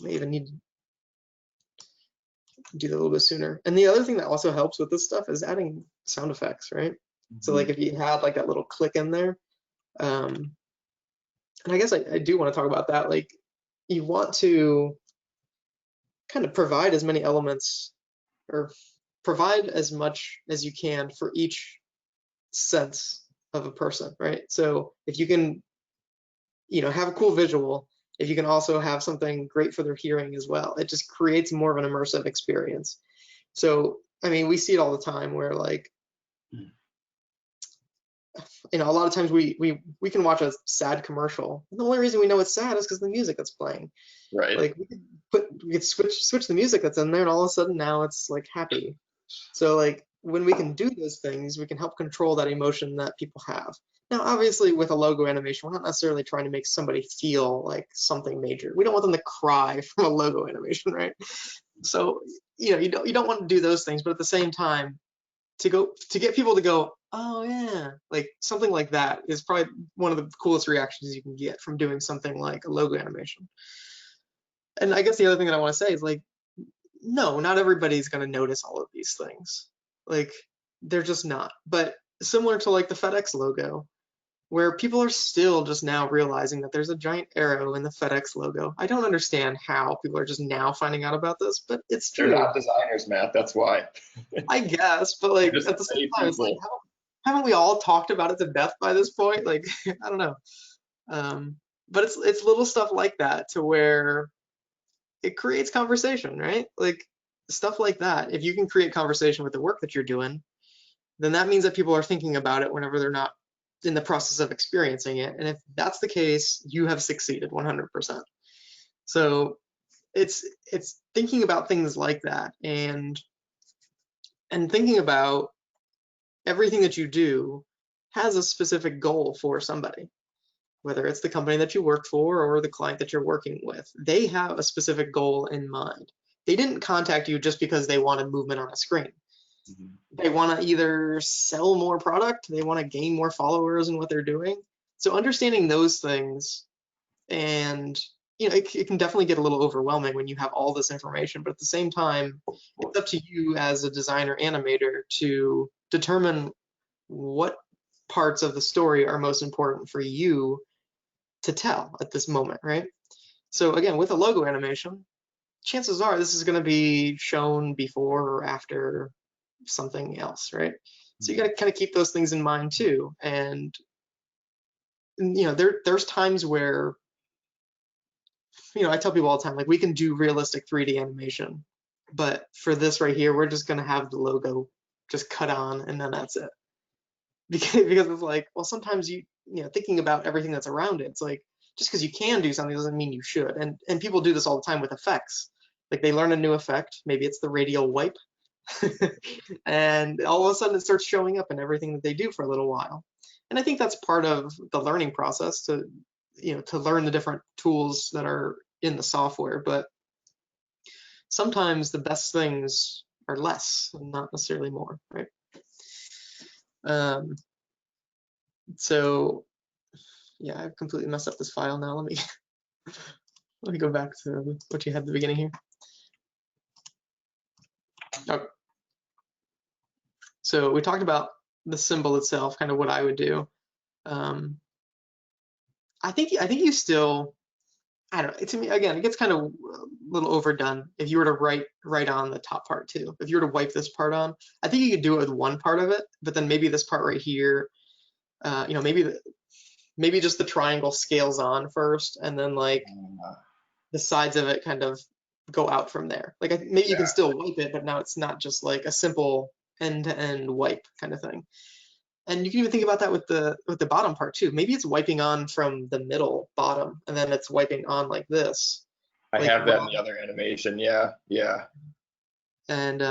[SPEAKER 2] may even need to do that a little bit sooner. And the other thing that also helps with this stuff is adding sound effects, right? So like if you have like that little click in there, and I guess I do want to talk about that. Like you want to kind of provide as many elements or provide as much as you can for each sense of a person, right? So if you can, you know, have a cool visual, if you can also have something great for their hearing as well, it just creates more of an immersive experience. So, I mean, we see it all the time where like, you know, a lot of times we can watch a sad commercial. And the only reason we know it's sad is because the music that's playing.
[SPEAKER 3] Right.
[SPEAKER 2] Like we could switch the music that's in there, and all of a sudden now it's like happy. So like when we can do those things, we can help control that emotion that people have. Now, obviously, with a logo animation, we're not necessarily trying to make somebody feel like something major. We don't want them to cry from a logo animation, right? So, you know, you don't want to do those things, but at the same time, to get people to go, oh yeah, like something like that is probably one of the coolest reactions you can get from doing something like a logo animation. And I guess the other thing that I want to say is like, no, not everybody's going to notice all of these things. Like, they're just not. But similar to like the FedEx logo, where people are still just now realizing that there's a giant arrow in the FedEx logo. I don't understand how people are just now finding out about this, but it's
[SPEAKER 3] They're
[SPEAKER 2] true.
[SPEAKER 3] not designers, Matt. That's why.
[SPEAKER 2] I guess, but like
[SPEAKER 3] Just
[SPEAKER 2] at the same
[SPEAKER 3] lay
[SPEAKER 2] time, it's like,
[SPEAKER 3] people.
[SPEAKER 2] haven't we all talked about it to death by this point? Like, I don't know. But it's little stuff like that to where it creates conversation, right? Like stuff like that. If you can create conversation with the work that you're doing, then that means that people are thinking about it whenever they're not in the process of experiencing it. And if that's the case, you have succeeded 100%. So it's thinking about things like that and thinking about everything that you do has a specific goal for somebody, whether it's the company that you work for or the client that you're working with. They have a specific goal in mind. They didn't contact you just because they wanted movement on a screen. They want to either sell more product, they want to gain more followers in what they're doing. So understanding those things, and it can definitely get a little overwhelming when you have all this information, but at the same time, it's up to you as a designer animator to determine what parts of the story are most important for you to tell at this moment, right? So again, with a logo animation, chances are this is going to be shown before or after something else, right? So you got to kind of keep those things in mind too. And there's times where I tell people all the time, like, we can do realistic 3D animation, but for this right here, we're just going to have the logo just cut on and then that's it. Because it's like, well, sometimes thinking about everything that's around it, it's like, just because you can do something doesn't mean you should. And people do this all the time with effects. Like, they learn a new effect, maybe it's the radial wipe, and all of a sudden it starts showing up in everything that they do for a little while. And I think that's part of the learning process, to learn the different tools that are in the software. But sometimes the best things are less and not necessarily more, right? So yeah, I've completely messed up this file now. Let me go back to what you had at the beginning here. Okay. So we talked about the symbol itself, kind of what I would do. I think you still, I don't know, to me, again, it gets kind of a little overdone if you were to write on the top part too. If you were to wipe this part on, I think you could do it with one part of it, but then maybe this part right here, maybe just the triangle scales on first, and then like the sides of it kind of go out from there. Like, maybe you can still wipe it, but now it's not just like a simple end-to-end wipe kind of thing. And you can even think about that with the bottom part too. Maybe it's wiping on from the middle bottom, and then it's wiping on like this.
[SPEAKER 3] I
[SPEAKER 2] like
[SPEAKER 3] have that in the other animation. Yeah.
[SPEAKER 2] And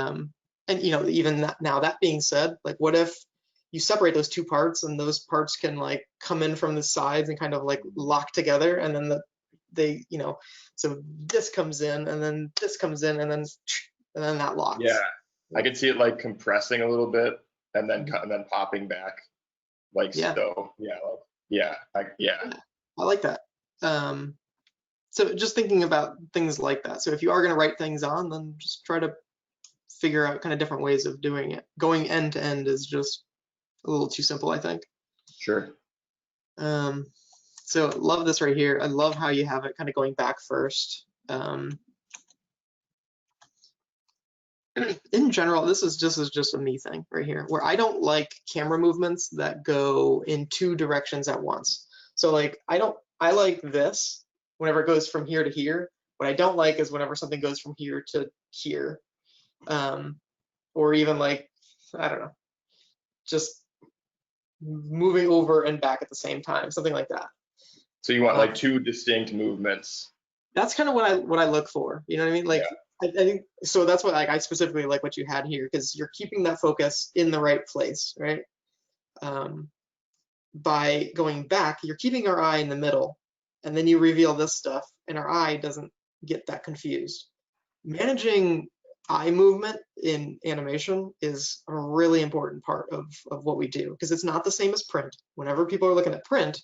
[SPEAKER 2] even now, that being said, like, what if you separate those two parts, and those parts can like come in from the sides and kind of like lock together, and then so this comes in, and then this comes in, and then that locks.
[SPEAKER 3] Yeah. I could see it like compressing a little bit and then popping back, like so. Yeah.
[SPEAKER 2] I like that. So just thinking about things like that. So if you are going to write things on, then just try to figure out kind of different ways of doing it. Going end to end is just a little too simple, I think.
[SPEAKER 3] Sure.
[SPEAKER 2] So love this right here. I love how you have it kind of going back first. In general, this is just a me thing right here, where I don't like camera movements that go in two directions at once. So like, I like this whenever it goes from here to here. What I don't like is whenever something goes from here to here, or even like, I don't know, just moving over and back at the same time, something like that.
[SPEAKER 3] So you want like two distinct movements.
[SPEAKER 2] That's kind of what I look for. You know what I mean? Like, I think so. That's what I specifically like what you had here, because you're keeping that focus in the right place, right? By going back, you're keeping our eye in the middle, and then you reveal this stuff, and our eye doesn't get that confused. Managing eye movement in animation is a really important part of what we do, because it's not the same as print. Whenever people are looking at print,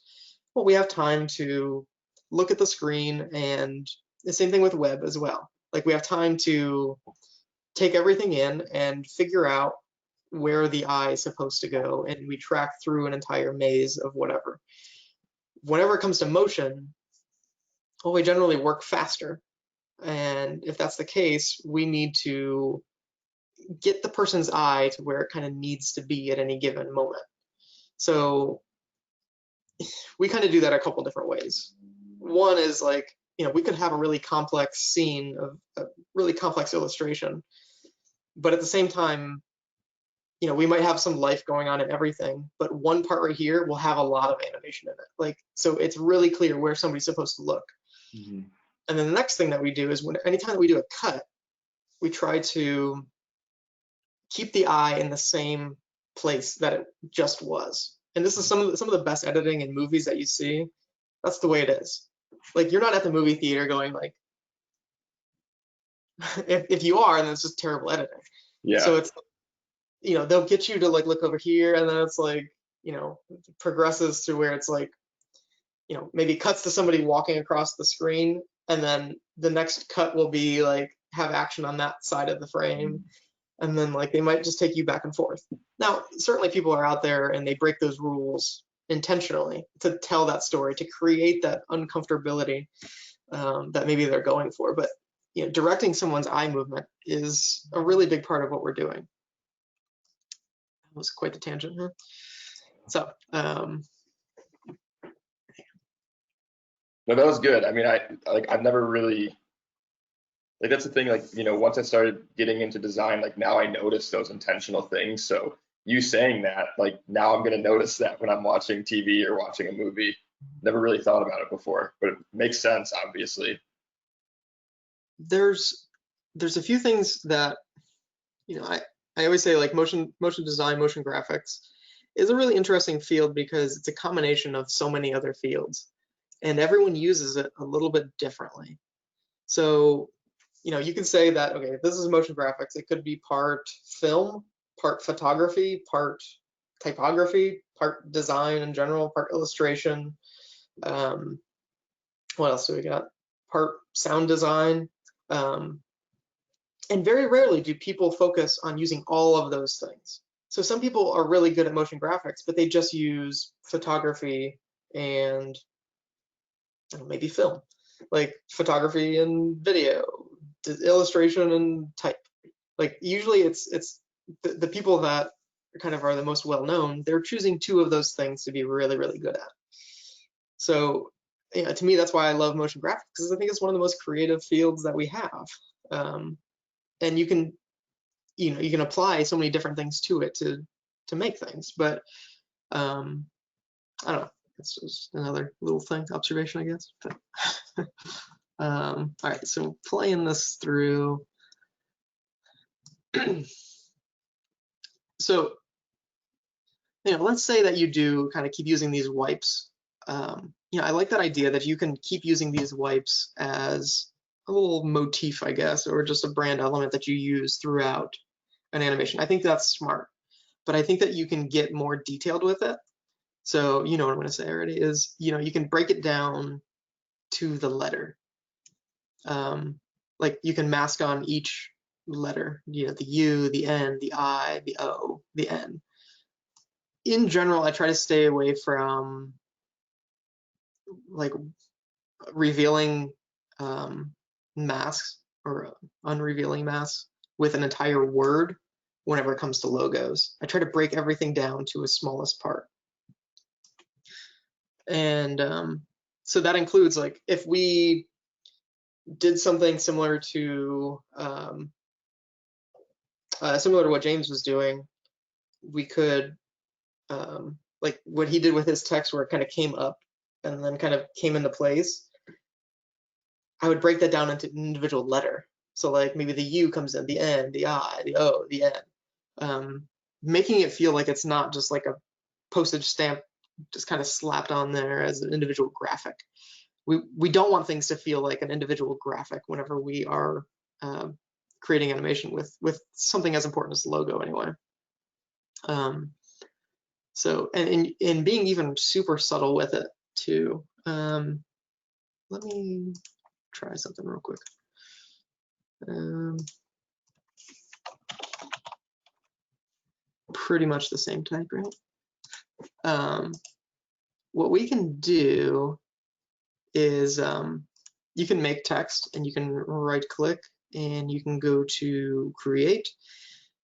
[SPEAKER 2] well, we have time to look at the screen, and the same thing with web as well. Like we have time to take everything in and figure out where the eye is supposed to go, and we track through an entire maze of whatever. Whenever it comes to motion, well, we generally work faster. And if that's the case, we need to get the person's eye to where it kind of needs to be at any given moment. So we kind of do that a couple different ways. One is like, we could have a really complex scene of a really complex illustration, but at the same time, we might have some life going on in everything, but one part right here will have a lot of animation in it. Like, so it's really clear where somebody's supposed to look.
[SPEAKER 3] Mm-hmm.
[SPEAKER 2] And then the next thing that we do is anytime that we do a cut, we try to keep the eye in the same place that it just was. And this is some of the best editing in movies that you see. That's the way it is. Like, you're not at the movie theater going like, if you are, then it's just terrible editing.
[SPEAKER 3] Yeah.
[SPEAKER 2] So it's, they'll get you to like look over here, and then it's like, it progresses to where it's like, maybe cuts to somebody walking across the screen, and then the next cut will be like have action on that side of the frame, and then like they might just take you back and forth. Now, certainly people are out there and they break those rules intentionally to tell that story, to create that uncomfortability that maybe they're going for. But directing someone's eye movement is a really big part of what we're doing. That was quite the tangent, huh? So
[SPEAKER 3] no, that was good. I mean, I've never really, like, that's the thing, like, once I started getting into design, like now I notice those intentional things. So you saying that, like, now I'm going to notice that when I'm watching TV or watching a movie. Never really thought about it before, but it makes sense, obviously.
[SPEAKER 2] There's a few things that, I always say, like motion design, motion graphics is a really interesting field because it's a combination of so many other fields, and everyone uses it a little bit differently. So, you can say that, okay, this is motion graphics. It could be part film, part photography, part typography, part design in general, part illustration. What else do we got? Part sound design. And very rarely do people focus on using all of those things. So some people are really good at motion graphics, but they just use photography and maybe film, like photography and video, illustration and type. Like usually it's the people that kind of are the most well known, they're choosing two of those things to be really, really good at. So to me, that's why I love motion graphics, because I think it's one of the most creative fields that we have. And you can apply so many different things to it to make things. But I don't know. It's just another little thing, observation, I guess. But, all right, so playing this through. So, let's say that you do kind of keep using these wipes. I like that idea that you can keep using these wipes as a little motif, I guess, or just a brand element that you use throughout an animation. I think that's smart, but I think that you can get more detailed with it. So, what I'm going to say already is, you can break it down to the letter. Like you can mask on each letter, the U, the N, the I, the O, the N. In general, I try to stay away from like revealing masks or unrevealing masks with an entire word whenever it comes to logos. I try to break everything down to its smallest part. And so that includes, like, if we did something similar to what James was doing, we could, like what he did with his text where it kind of came up and then kind of came into place, I would break that down into an individual letter. So like maybe the U comes in, the N, the I, the O, the N, making it feel like it's not just like a postage stamp just kind of slapped on there as an individual graphic. We don't want things to feel like an individual graphic whenever we are creating animation with something as important as the logo anyway. So, and in being even super subtle with it too. Let me try something real quick. Pretty much the same type, right? What we can do is you can make text, and you can right click, and you can go to create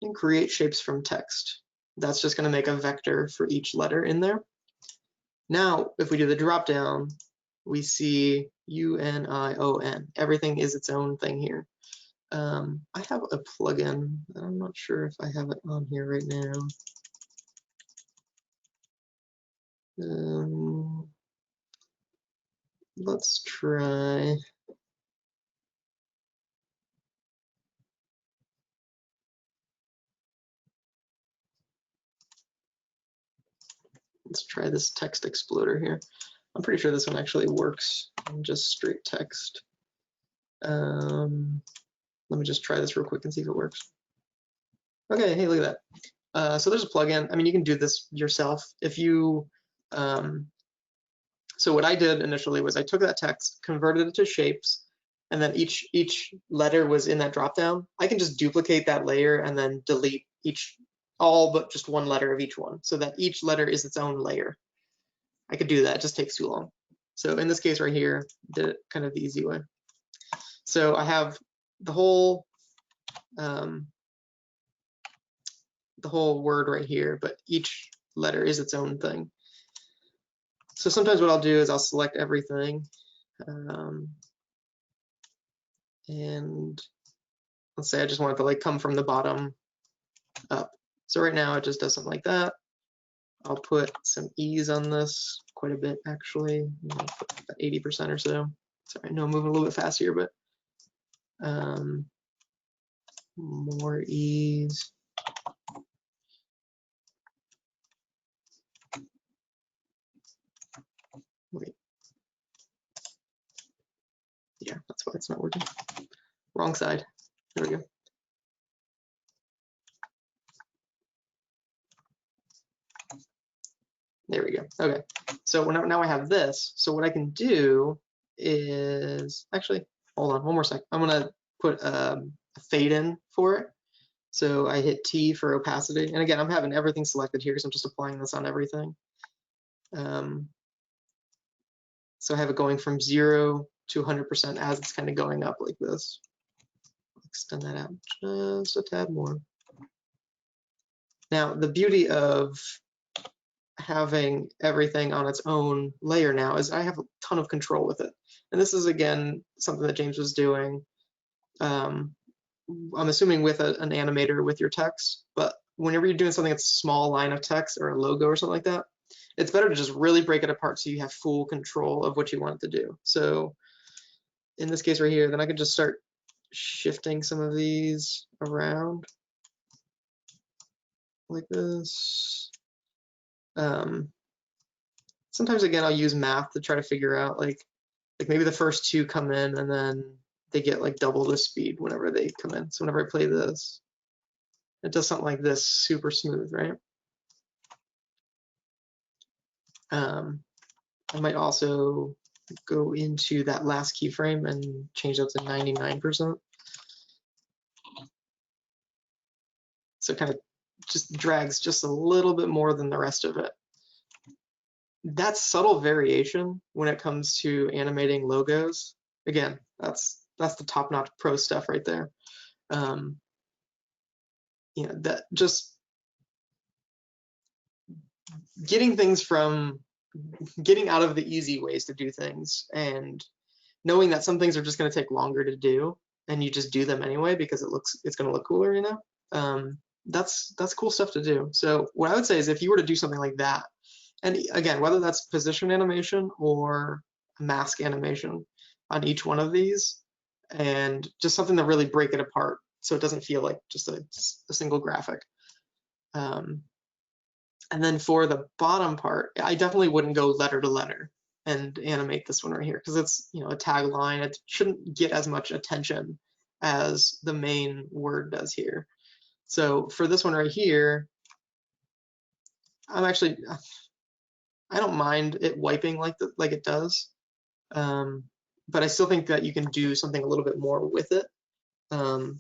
[SPEAKER 2] and create shapes from text. That's just going to make a vector for each letter in there. Now, if we do the drop down, we see UNION. Everything is its own thing here. I have a plugin. I'm not sure if I have it on here right now. Let's try. Let's try this text exploder here. I'm pretty sure this one actually works in just straight text. Let me just try this real quick and see if it works. Okay, hey, look at that. So there's a plugin. I mean, you can do this yourself. If you, so what I did initially was I took that text, converted it to shapes, and then each letter was in that dropdown. I can just duplicate that layer and then delete all but just one letter of each one, so that each letter is its own layer. I could do that, it just takes too long. So in this case right here, did it kind of the easy way. So I have the whole word right here, but each letter is its own thing. So sometimes what I'll do is I'll select everything, and let's say I just want it to like come from the bottom up. So right now it just does something like that. I'll put some ease on this, quite a bit actually, 80% or so. Sorry, I know I'm moving a little bit fast here, but more ease. Wait. Yeah, that's why it's not working. Wrong side. There we go. There we go. Okay. So now I have this. So what I can do is actually, hold on one more sec. I'm gonna put a fade in for it. So I hit T for opacity, and again, I'm having everything selected here because I'm just applying this on everything. So I have it going from 0 to 100% as it's kind of going up like this. Extend that out just a tad more. Now, the beauty of having everything on its own layer now is I have a ton of control with it. And this is, again, something that James was doing. I'm assuming with an animator with your text, but whenever you're doing something that's a small line of text or a logo or something like that, it's better to just really break it apart so you have full control of what you want it to do. So in this case right here, then I can just start shifting some of these around like this. Sometimes again, I'll use math to try to figure out like maybe the first two come in and then they get like double the speed whenever they come in. So whenever I play this, it does something like this, super smooth, right? I might also go into that last keyframe and change that to 99%. So it kind of just drags just a little bit more than the rest of it. That's subtle variation when it comes to animating logos. Again, that's the top-notch pro stuff right there. You know, that just getting out of the easy ways to do things and knowing that some things are just going to take longer to do and you just do them anyway because it's going to look cooler, you know. That's cool stuff to do. So what I would say is if you were to do something like that, and again, whether that's position animation or mask animation on each one of these, and just something to really break it apart so it doesn't feel like just a single graphic. And then for the bottom part, I definitely wouldn't go letter to letter and animate this one right here because it's, you know, a tagline. It shouldn't get as much attention as the main word does here. So for this one right here, I don't mind it wiping like it does, but I still think that you can do something a little bit more with it. And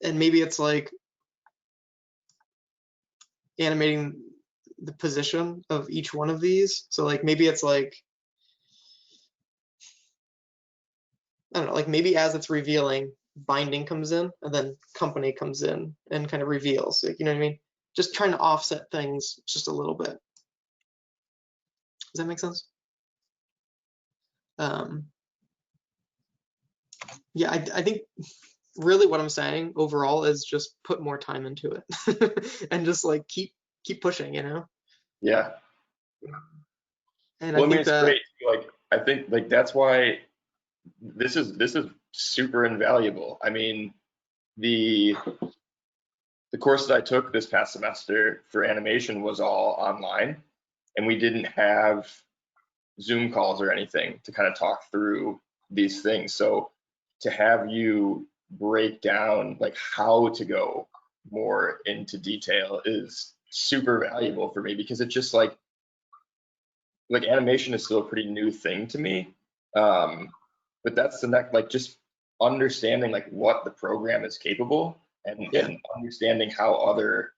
[SPEAKER 2] maybe it's like animating the position of each one of these. So like maybe it's like, I don't know, like maybe as it's revealing, binding comes in and then company comes in and kind of reveals. Like, you know what I mean? Just trying to offset things just a little bit. Does that make sense? Yeah, I think really what I'm saying overall is just put more time into it and just like keep pushing, you know?
[SPEAKER 3] Yeah.
[SPEAKER 2] And
[SPEAKER 3] Well,
[SPEAKER 2] I
[SPEAKER 3] I mean,
[SPEAKER 2] think
[SPEAKER 3] it's
[SPEAKER 2] that,
[SPEAKER 3] great. Like, I think like that's why this is super invaluable. I mean, the course that I took this past semester for animation was all online, and we didn't have Zoom calls or anything to kind of talk through these things. So to have you break down like how to go more into detail is super valuable for me, because it's just like animation is still a pretty new thing to me. But that's the next, like, just understanding like what the program is capable, and
[SPEAKER 2] yeah,
[SPEAKER 3] understanding how other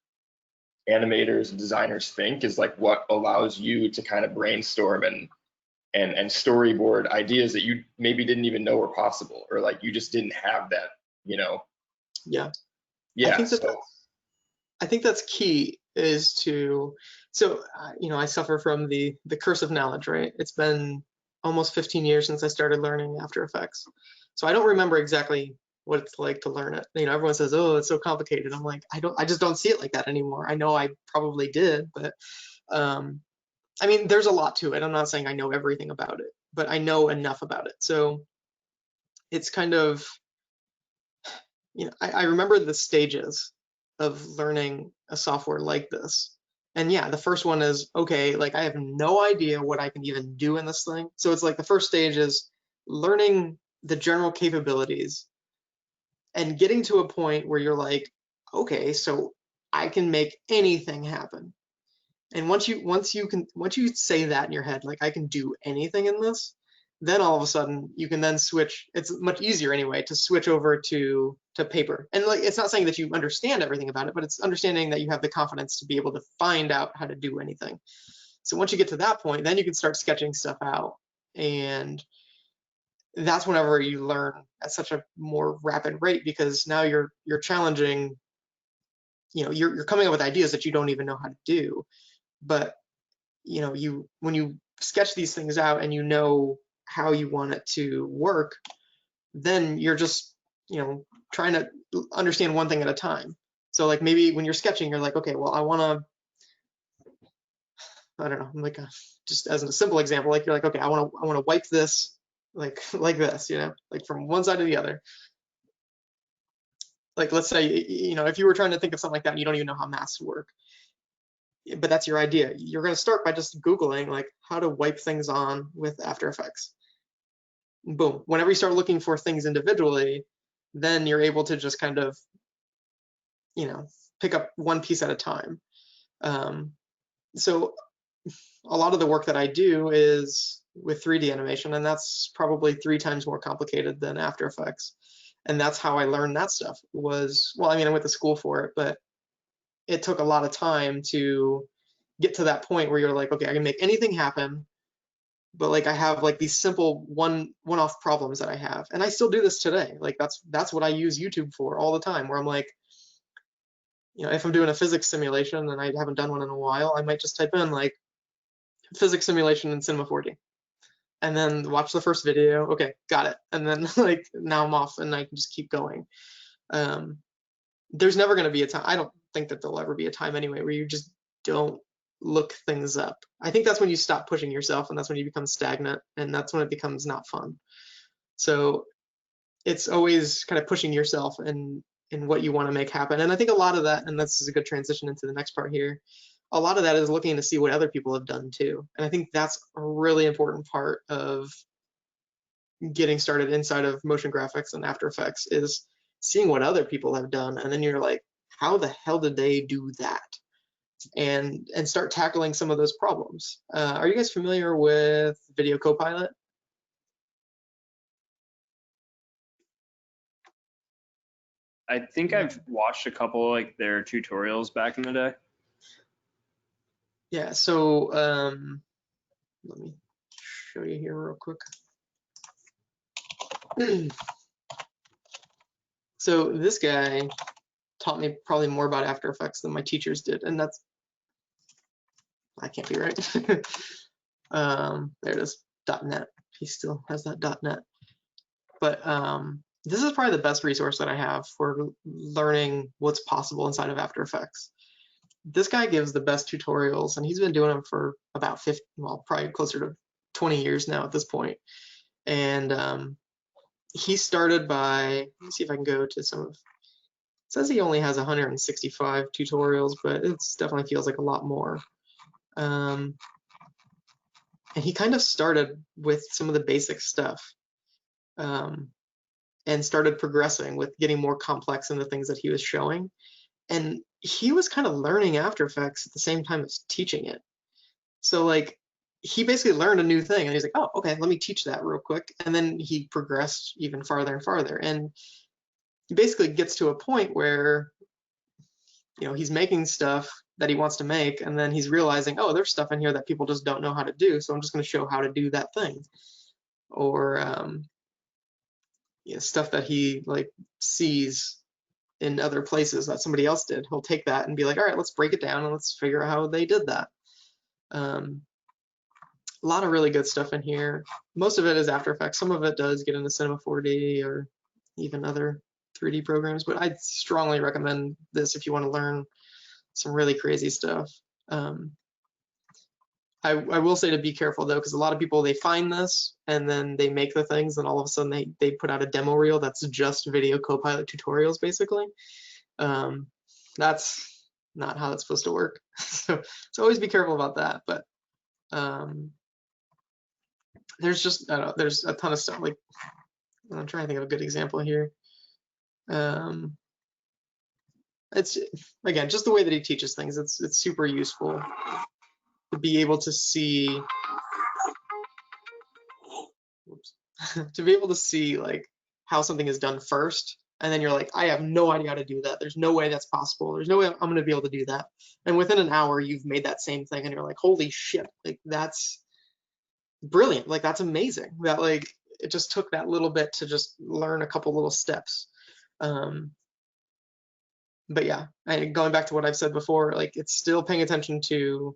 [SPEAKER 3] animators and designers think is like what allows you to kind of brainstorm and storyboard ideas that you maybe didn't even know were possible, or like you just didn't have that, you know.
[SPEAKER 2] yeah.
[SPEAKER 3] Yeah, so
[SPEAKER 2] I think that's key is to, so, you know, I suffer from the curse of knowledge, right? It's been almost 15 years since I started learning After Effects. So I don't remember exactly what it's like to learn it. You know, everyone says, oh, it's so complicated. I'm like, I just don't see it like that anymore. I know I probably did, but I mean, there's a lot to it. I'm not saying I know everything about it, but I know enough about it. So it's kind of, you know, I remember the stages of learning a software like this. And yeah, the first one is, okay, like I have no idea what I can even do in this thing. So it's like the first stage is learning the general capabilities and getting to a point where you're like, okay, so I can make anything happen. And once you say that in your head, like I can do anything in this, then all of a sudden you can then switch. It's much easier anyway to switch over to paper. And like it's not saying that you understand everything about it, but it's understanding that you have the confidence to be able to find out how to do anything. So once you get to that point, then you can start sketching stuff out. And that's whenever you learn at such a more rapid rate, because now you're challenging, you know, you're coming up with ideas that you don't even know how to do. But you know, when you sketch these things out and you know how you want it to work, then you're just, you know, trying to understand one thing at a time. So like maybe when you're sketching, you're like, okay, well, I want to, I don't know, like just as a simple example, like you're like, okay, I want to wipe this like like this, you know, like from one side to the other. Like let's say, you know, if you were trying to think of something like that and you don't even know how masks work, but that's your idea. You're going to start by just Googling like how to wipe things on with After Effects. Boom. Whenever you start looking for things individually, then you're able to just kind of, you know, pick up one piece at a time. So a lot of the work that I do is with 3D animation, and that's probably 3 times more complicated than After Effects. And that's how I learned that stuff was, well, I mean, I went to school for it, but it took a lot of time to get to that point where you're like, okay, I can make anything happen, but like I have like these simple one-off problems that I have, and I still do this today. Like that's what I use YouTube for all the time, where I'm like, you know, if I'm doing a physics simulation and I haven't done one in a while, I might just type in like physics simulation in Cinema 4D and then watch the first video. Okay, got it. And then like now I'm off and I can just keep going. There's never going to be a time, I don't think that there'll ever be a time anyway, where you just don't look things up. I think that's when you stop pushing yourself, and that's when you become stagnant, and that's when it becomes not fun. So it's always kind of pushing yourself in what you want to make happen. And I think a lot of that, and this is a good transition into the next part here, a lot of that is looking to see what other people have done too. And I think that's a really important part of getting started inside of motion graphics and After Effects is seeing what other people have done, and then you're like, how the hell did they do that? And start tackling some of those problems. Are you guys familiar with Video Copilot?
[SPEAKER 4] I think I've watched a couple like their tutorials back in the day.
[SPEAKER 2] Yeah, so let me show you here real quick. So this guy taught me probably more about After Effects than my teachers did, and that can't be right. There it is, .NET. He still has that .NET. But this is probably the best resource that I have for learning what's possible inside of After Effects. This guy gives the best tutorials, and he's been doing them for about 50, well, probably closer to 20 years now at this point. And he started by, let me see if I can go to some of, it says he only has 165 tutorials, but it definitely feels like a lot more. And he kind of started with some of the basic stuff and started progressing with getting more complex in the things that he was showing. And he was kind of learning After Effects at the same time as teaching it. So like he basically learned a new thing and he's like, oh, okay, let me teach that real quick. And then he progressed even farther and farther. And he basically gets to a point where, you know, he's making stuff that he wants to make, and then he's realizing, oh, there's stuff in here that people just don't know how to do, so I'm just going to show how to do that thing. Or you know, stuff that he like sees in other places that somebody else did. He'll take that and be like, all right, let's break it down and let's figure out how they did that. A lot of really good stuff in here. Most of it is After Effects. Some of it does get into Cinema 4D or even other 3D programs, but I'd strongly recommend this if you want to learn some really crazy stuff. I will say to be careful though, because a lot of people, they find this and then they make the things and all of a sudden they put out a demo reel that's just Video Copilot tutorials basically. That's not how it's supposed to work. So always be careful about that. But there's just, I don't know, there's a ton of stuff. Like, I'm trying to think of a good example here. It's, again, just the way that he teaches things, it's super useful to be able to see, to be able to see like how something is done first, and then you're like, I have no idea how to do that. There's no way that's possible. There's no way I'm going to be able to do that. And within an hour, you've made that same thing, and you're like, holy shit, like that's brilliant. Like that's amazing. That like it just took that little bit to just learn a couple little steps. But yeah, and going back to what I've said before, like it's still paying attention to,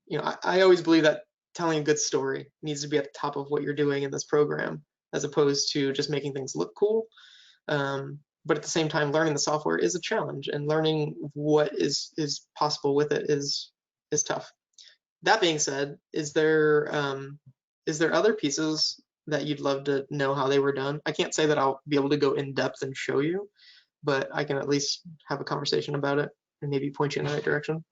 [SPEAKER 2] you know, I always believe that telling a good story needs to be at the top of what you're doing in this program, as opposed to just making things look cool. But at the same time, learning the software is a challenge, and learning what is possible with it is tough. That being said, is there other pieces that you'd love to know how they were done? I can't say that I'll be able to go in depth and show you, but I can at least have a conversation about it and maybe point you in the right direction.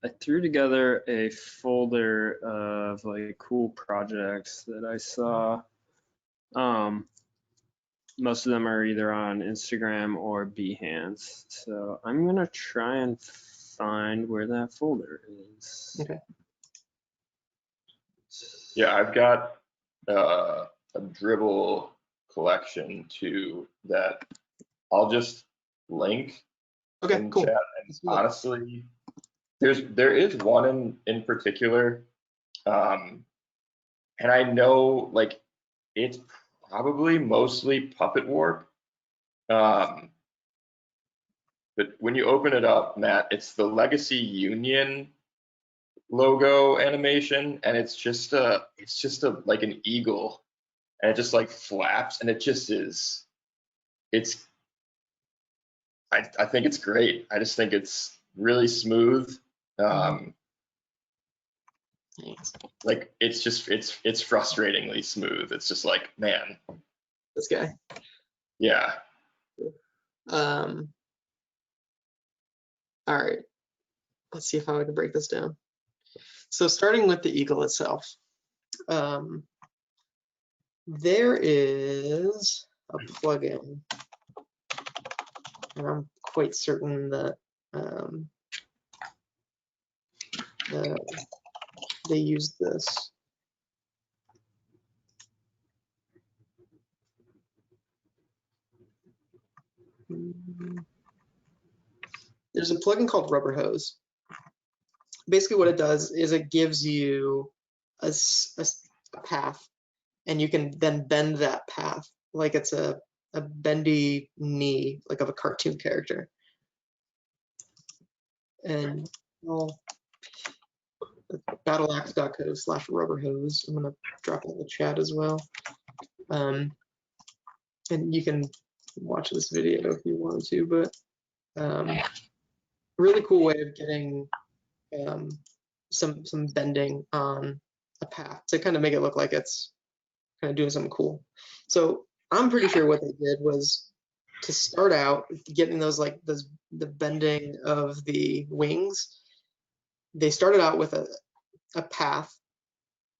[SPEAKER 4] I threw together a folder of like cool projects that I saw. Most of them are either on Instagram or Behance. So I'm gonna try and find where that folder is.
[SPEAKER 2] Okay.
[SPEAKER 3] Yeah, I've got a dribble collection too that I'll just link in
[SPEAKER 2] Cool.
[SPEAKER 3] chat. And honestly, there is one in particular, and I know like it's probably mostly Puppet Warp. But when you open it up, Matt, it's the Legacy Union logo animation, and it's just a like an eagle, and it just like flaps, and it just is, I think it's great. I just think it's really smooth. Like it's frustratingly smooth. It's just like, man,
[SPEAKER 2] This guy.
[SPEAKER 3] yeah.
[SPEAKER 2] All right. let's see how I can break this down. So starting with the eagle itself, there is a plugin, and I'm quite certain that they use this. There's a plugin called Rubber Hose. Basically what it does is it gives you a path, and you can then bend that path like it's a bendy knee, like of a cartoon character. And battleaxe.co/rubberhose. I'm gonna drop it in the chat as well. And you can watch this video if you want to, but really cool way of getting some bending on a path to kind of make it look like it's kind of doing something cool. So I'm pretty sure what they did was to start out getting the bending of the wings. They started out with a path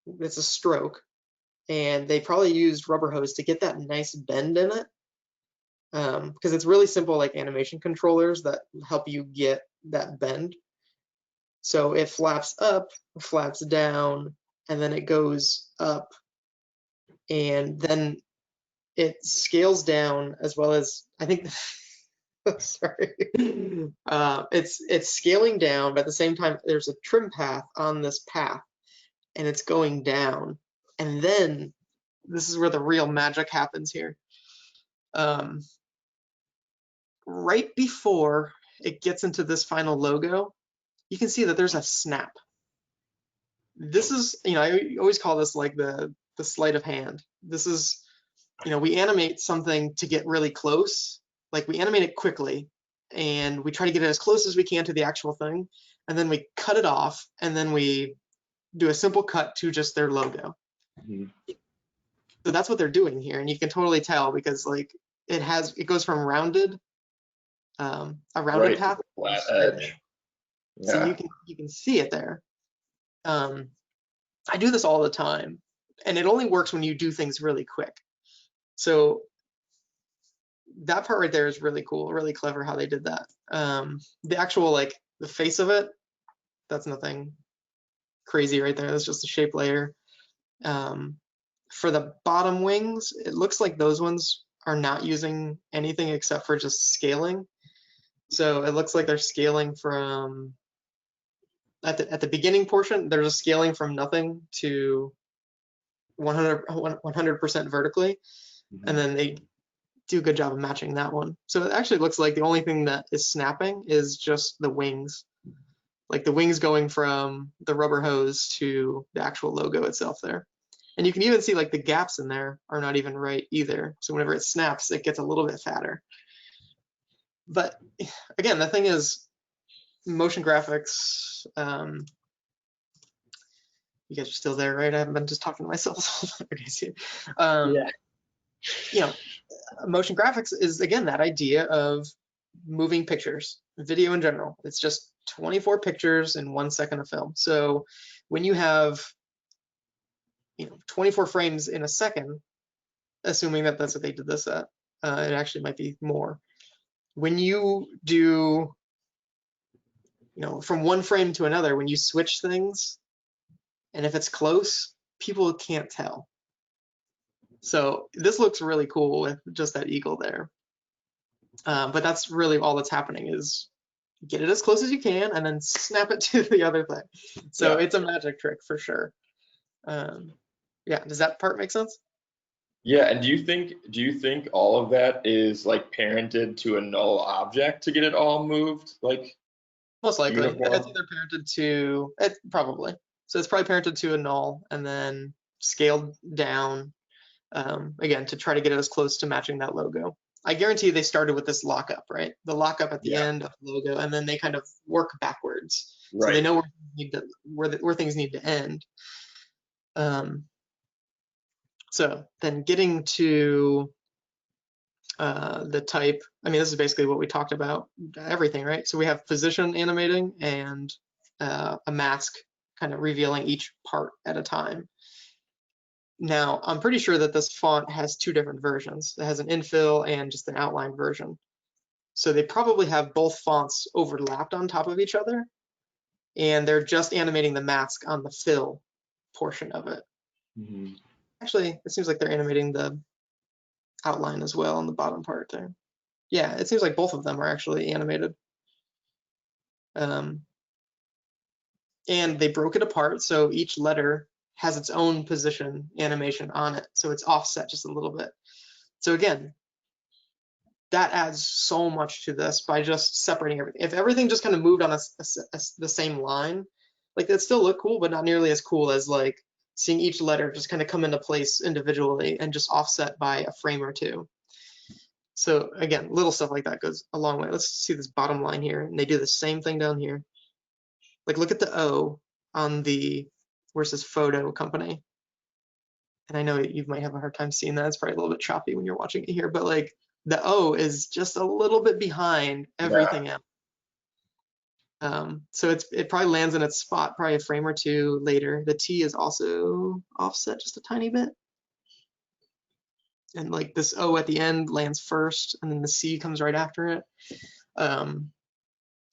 [SPEAKER 2] that's a stroke, and they probably used Rubber Hose to get that nice bend in it, because it's really simple, like animation controllers that help you get that bend. So it flaps up, flaps down, and then it goes up, and then it scales down, as well as, I think sorry, it's scaling down, but at the same time there's a trim path on this path, and it's going down. And then this is where the real magic happens here. Right before it gets into this final logo, you can see that there's a snap. This is, I always call this like the sleight of hand. This is, we animate something to get really close. Like we animate it quickly, and we try to get it as close as we can to the actual thing, and then we cut it off, and then we do a simple cut to just their logo. Mm-hmm. So that's what they're doing here, and you can totally tell because like it goes from rounded, a rounded path to
[SPEAKER 3] flat edge.
[SPEAKER 2] Yeah. So you can see it there. I do this all the time, and it only works when you do things really quick. So that part right there is really cool, really clever how they did that. The actual, like, the face of it, that's nothing crazy right there. That's just a shape layer. For the bottom wings, it looks like those ones are not using anything except for just scaling. So it looks like they're scaling from, at the beginning portion, they're just scaling from nothing to 100% vertically. Mm-hmm. And then they do a good job of matching that one. So it actually looks like the only thing that is snapping is just the wings. Like the wings going from the Rubber Hose to the actual logo itself there. And you can even see like the gaps in there are not even right either. So whenever it snaps, it gets a little bit fatter. But again, the thing is, motion graphics, you guys are still there, right? I haven't been just talking to myself. Yeah. Motion graphics is, again, that idea of moving pictures, video in general. It's just 24 pictures in 1 second of film. So when you have 24 frames in a second, assuming that that's what they did this at, it actually might be more. When you do, from one frame to another, when you switch things, and if it's close, people can't tell. So this looks really cool with just that eagle there. But that's really all that's happening is get it as close as you can and then snap it to the other thing. So yeah. It's a magic trick for sure. Yeah, does that part make sense?
[SPEAKER 3] Yeah, and do you think all of that is like parented to a null object to get it all moved? Like
[SPEAKER 2] most likely. Uniform? It's either parented to it probably. So it's probably parented to a null and then scaled down, again, to try to get it as close to matching that logo. I guarantee they started with this lockup, right? The lockup at the end of the logo, and then they kind of work backwards. Right. So they know where things need to end. So then getting to the type. I mean, this is basically what we talked about, everything, right? So we have position animating and a mask kind of revealing each part at a time. Now, I'm pretty sure that this font has two different versions. It has an infill and just an outline version. So they probably have both fonts overlapped on top of each other, and they're just animating the mask on the fill portion of it.
[SPEAKER 3] Mhm.
[SPEAKER 2] Actually, it seems like they're animating the outline as well on the bottom part there. Yeah, it seems like both of them are actually animated. And they broke it apart, so each letter has its own position animation on it, so it's offset just a little bit. So again, that adds so much to this by just separating everything. If everything just kind of moved on the same line, like that still look cool, but not nearly as cool as like seeing each letter just kind of come into place individually and just offset by a frame or two. So again, little stuff like that goes a long way. Let's see this bottom line here, and they do the same thing down here. Like look at the O on the where it says photo company. And I know you might have a hard time seeing that. It's probably a little bit choppy when you're watching it here, but like the O is just a little bit behind everything else. So it probably lands in its spot, probably a frame or two later. The T is also offset just a tiny bit. And like this O at the end lands first, and then the C comes right after it.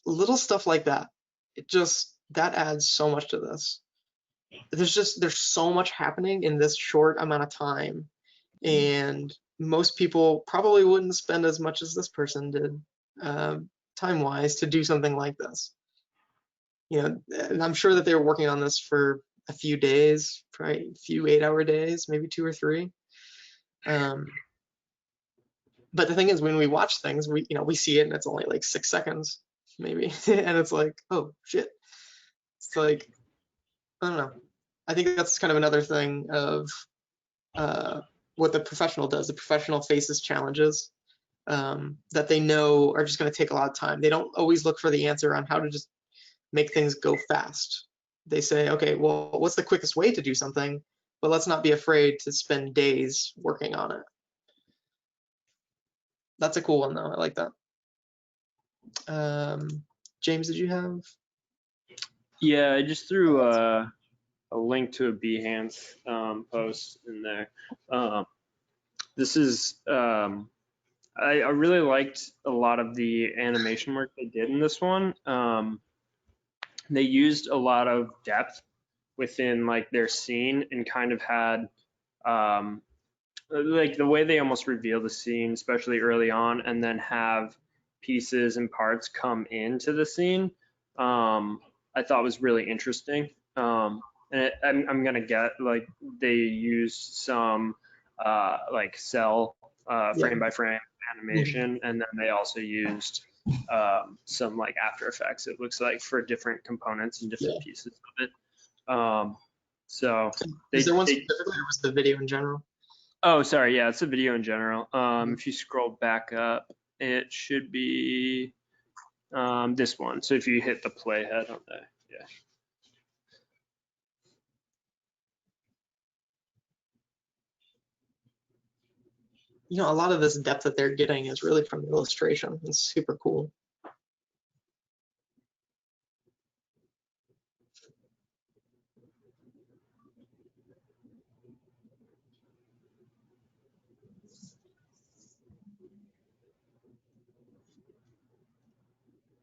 [SPEAKER 2] Little stuff like that. That adds so much to this. There's so much happening in this short amount of time, and most people probably wouldn't spend as much as this person did time-wise to do something like this. You know, and I'm sure that they were working on this for a few days, probably a few 8-hour days, maybe 2 or 3. But the thing is, when we watch things, we see it and it's only like 6 seconds, maybe, and it's like, oh shit. It's like, I don't know. I think that's kind of another thing of what the professional does. The professional faces challenges that they know are just going to take a lot of time. They don't always look for the answer on how to just make things go fast. They say, okay, well, what's the quickest way to do something? But let's not be afraid to spend days working on it. That's a cool one, though. I like that. James, did you have?
[SPEAKER 4] Yeah, I just threw a link to a Behance post in there. This is I really liked a lot of the animation work they did in this one. They used a lot of depth within like their scene and kind of had like the way they almost reveal the scene, especially early on, and then have pieces and parts come into the scene. I thought was really interesting. And I'm gonna get like they used some like cell frame by frame animation, and then they also used some like After Effects. It looks like for different components and different pieces of it. So
[SPEAKER 2] is there one specifically, or was the video in general?
[SPEAKER 4] Oh, sorry. Yeah, it's a video in general. If you scroll back up, it should be this one. So if you hit the playhead on there, yeah.
[SPEAKER 2] You know, a lot of this depth that they're getting is really from the illustration. It's super cool.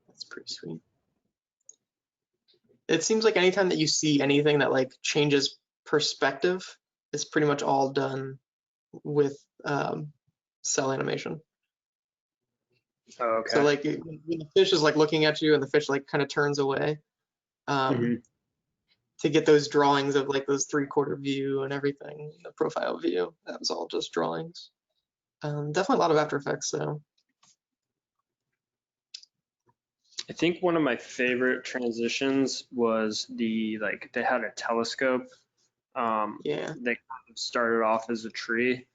[SPEAKER 2] That's pretty sweet. It seems like anytime that you see anything that like changes perspective, it's pretty much all done with cell animation.
[SPEAKER 4] Oh, okay.
[SPEAKER 2] So like when the fish is like looking at you and the fish like kind of turns away, to get those drawings of like those 3/4 view and everything, the profile view, that was all just drawings. Definitely a lot of After Effects though.
[SPEAKER 4] I think one of my favorite transitions was the like they had a telescope.
[SPEAKER 2] Yeah.
[SPEAKER 4] They kind of started off as a tree.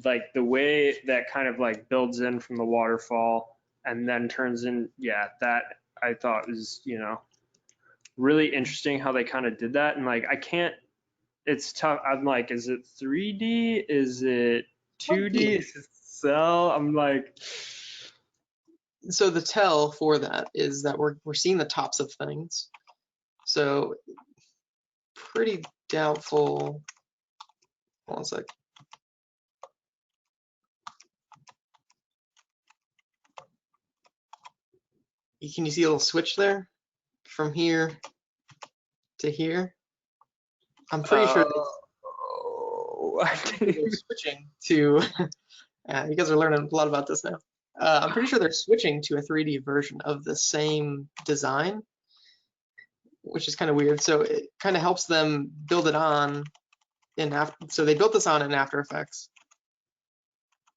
[SPEAKER 4] Like the way that kind of like builds in from the waterfall and then turns in, yeah, that I thought was, really interesting how they kind of did that. And like I can't, it's tough. I'm like, is it 3D? Is it 2D? cell. I'm like,
[SPEAKER 2] So the tell for that is that we're seeing the tops of things. So pretty doubtful. Hold on a sec. Can you see a little switch there from here to here? I'm pretty sure they're switching to. You guys are learning a lot about this now. I'm pretty sure they're switching to a 3D version of the same design, which is kind of weird. So it kind of helps them build it on in after. So they built this on in After Effects,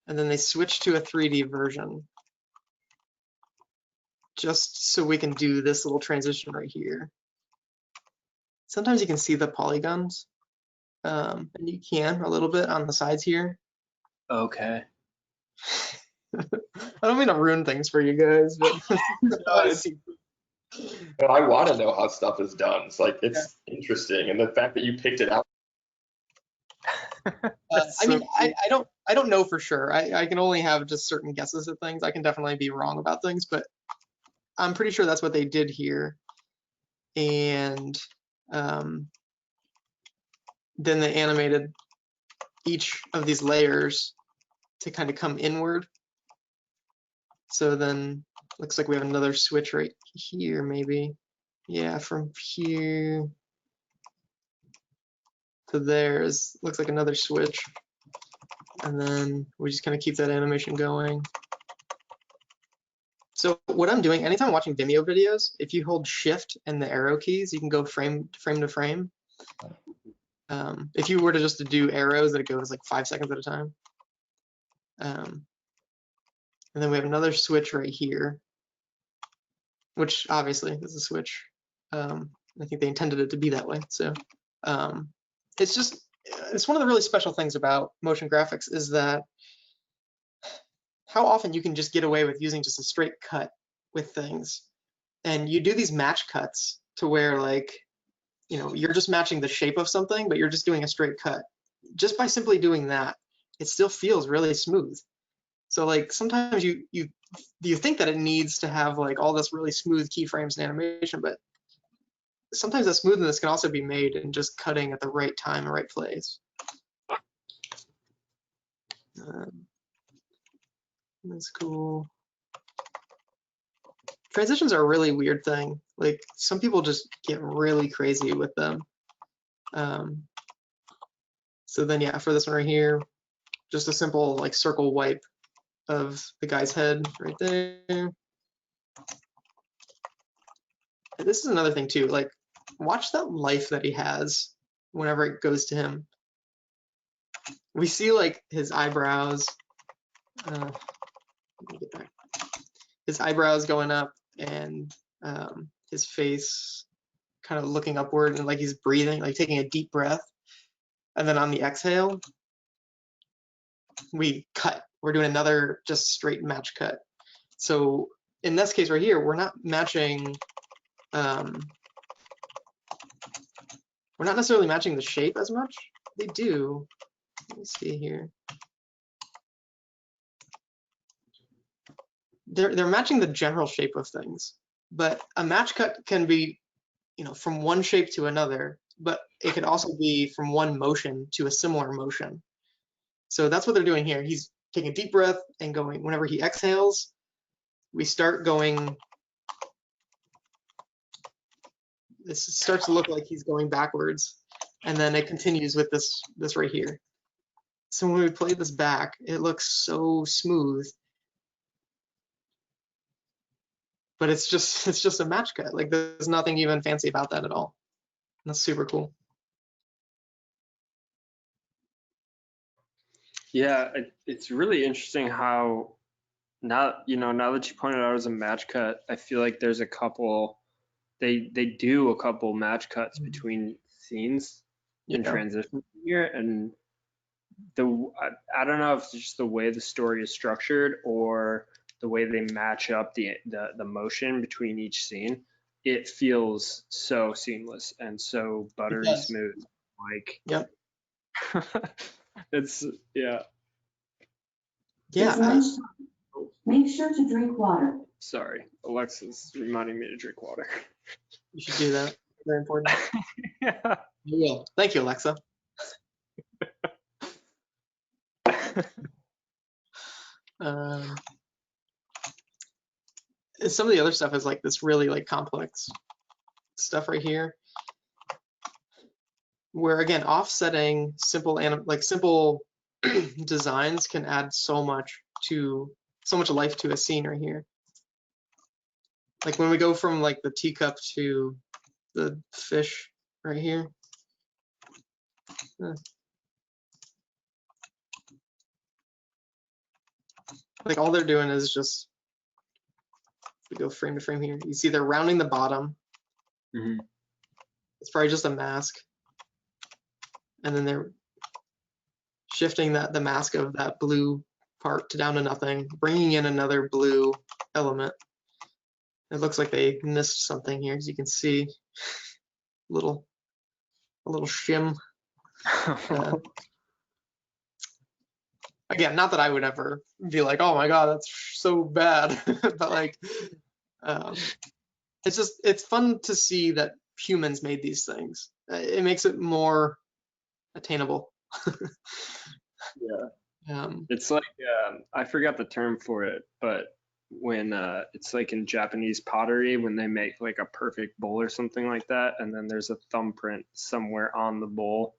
[SPEAKER 2] and then they switched to a 3D version, just so we can do this little transition right here. Sometimes you can see the polygons, and you can a little bit on the sides here.
[SPEAKER 4] okay.
[SPEAKER 2] I don't mean to ruin things for you guys, but
[SPEAKER 3] I want to know how stuff is done. It's like, it's interesting. And the fact that you picked it out.
[SPEAKER 2] I mean, I don't know for sure. I can only have just certain guesses at things. I can definitely be wrong about things, but I'm pretty sure that's what they did here. And then they animated each of these layers to kind of come inward. So then looks like we have another switch right here, maybe. Yeah, from here to there looks like another switch. And then we just kind of keep that animation going. So what I'm doing, anytime I'm watching Vimeo videos, if you hold Shift and the arrow keys, you can go frame to frame. If you were to just to do arrows, that it goes like 5 seconds at a time. And then we have another switch right here, which obviously is a switch. I think they intended it to be that way. So it's one of the really special things about motion graphics is that how often you can just get away with using just a straight cut with things. And you do these match cuts to where, like, you know, you're just matching the shape of something, but you're just doing a straight cut. Just by simply doing that, it still feels really smooth. So like sometimes you think that it needs to have like all this really smooth keyframes and animation, but sometimes that smoothness can also be made in just cutting at the right time and right place. That's cool. Transitions are a really weird thing. Like some people just get really crazy with them. So then yeah, for this one right here, just a simple like circle wipe of the guy's head right there. And this is another thing too, like watch that life that he has whenever it goes to him. We see like his eyebrows, let me get back. His eyebrows going up and his face kind of looking upward and like he's breathing, like taking a deep breath. And then on the exhale, we cut. We're doing another just straight match cut. So in this case right here, we're not matching, we're not necessarily matching the shape as much. They do. Let me see here. They're matching the general shape of things, but a match cut can be, you know, from one shape to another, but it could also be from one motion to a similar motion. So that's what they're doing here. He's taking a deep breath and going, whenever he exhales, we start going, this starts to look like he's going backwards, and then it continues with this right here. So when we play this back, it looks so smooth, but it's just a match cut. Like there's nothing even fancy about that at all. That's super cool.
[SPEAKER 4] Yeah, it's really interesting how now that you pointed out as a match cut, I feel like there's a couple. They do a couple match cuts between scenes in transition here, and I don't know if it's just the way the story is structured or the way they match up the motion between each scene. It feels so seamless and so buttery smooth. Like,
[SPEAKER 2] yep.
[SPEAKER 4] it's, yeah.
[SPEAKER 2] Yeah.
[SPEAKER 5] It's lunchtime. Make sure to drink water.
[SPEAKER 4] Sorry, Alexa's reminding me to drink water.
[SPEAKER 2] You should do that. Very important.
[SPEAKER 4] Yeah.
[SPEAKER 2] You will. Thank you, Alexa. Um, some of the other stuff is like this really like complex stuff right here, where again, offsetting simple designs can add so much life to a scene right here. Like when we go from like the teacup to the fish right here. Like all they're doing is just, we go frame to frame here. You see they're rounding the bottom.
[SPEAKER 4] Mhm.
[SPEAKER 2] It's probably just a mask. And then they're shifting the mask of that blue part to down to nothing, bringing in another blue element. It looks like they missed something here, as you can see. A little shim. Again, not that I would ever be like, oh my god, that's so bad. But like, it's fun to see that humans made these things. It makes it more attainable.
[SPEAKER 4] Yeah. It's like, I forgot the term for it, but when it's like in Japanese pottery, when they make like a perfect bowl or something like that, and then there's a thumbprint somewhere on the bowl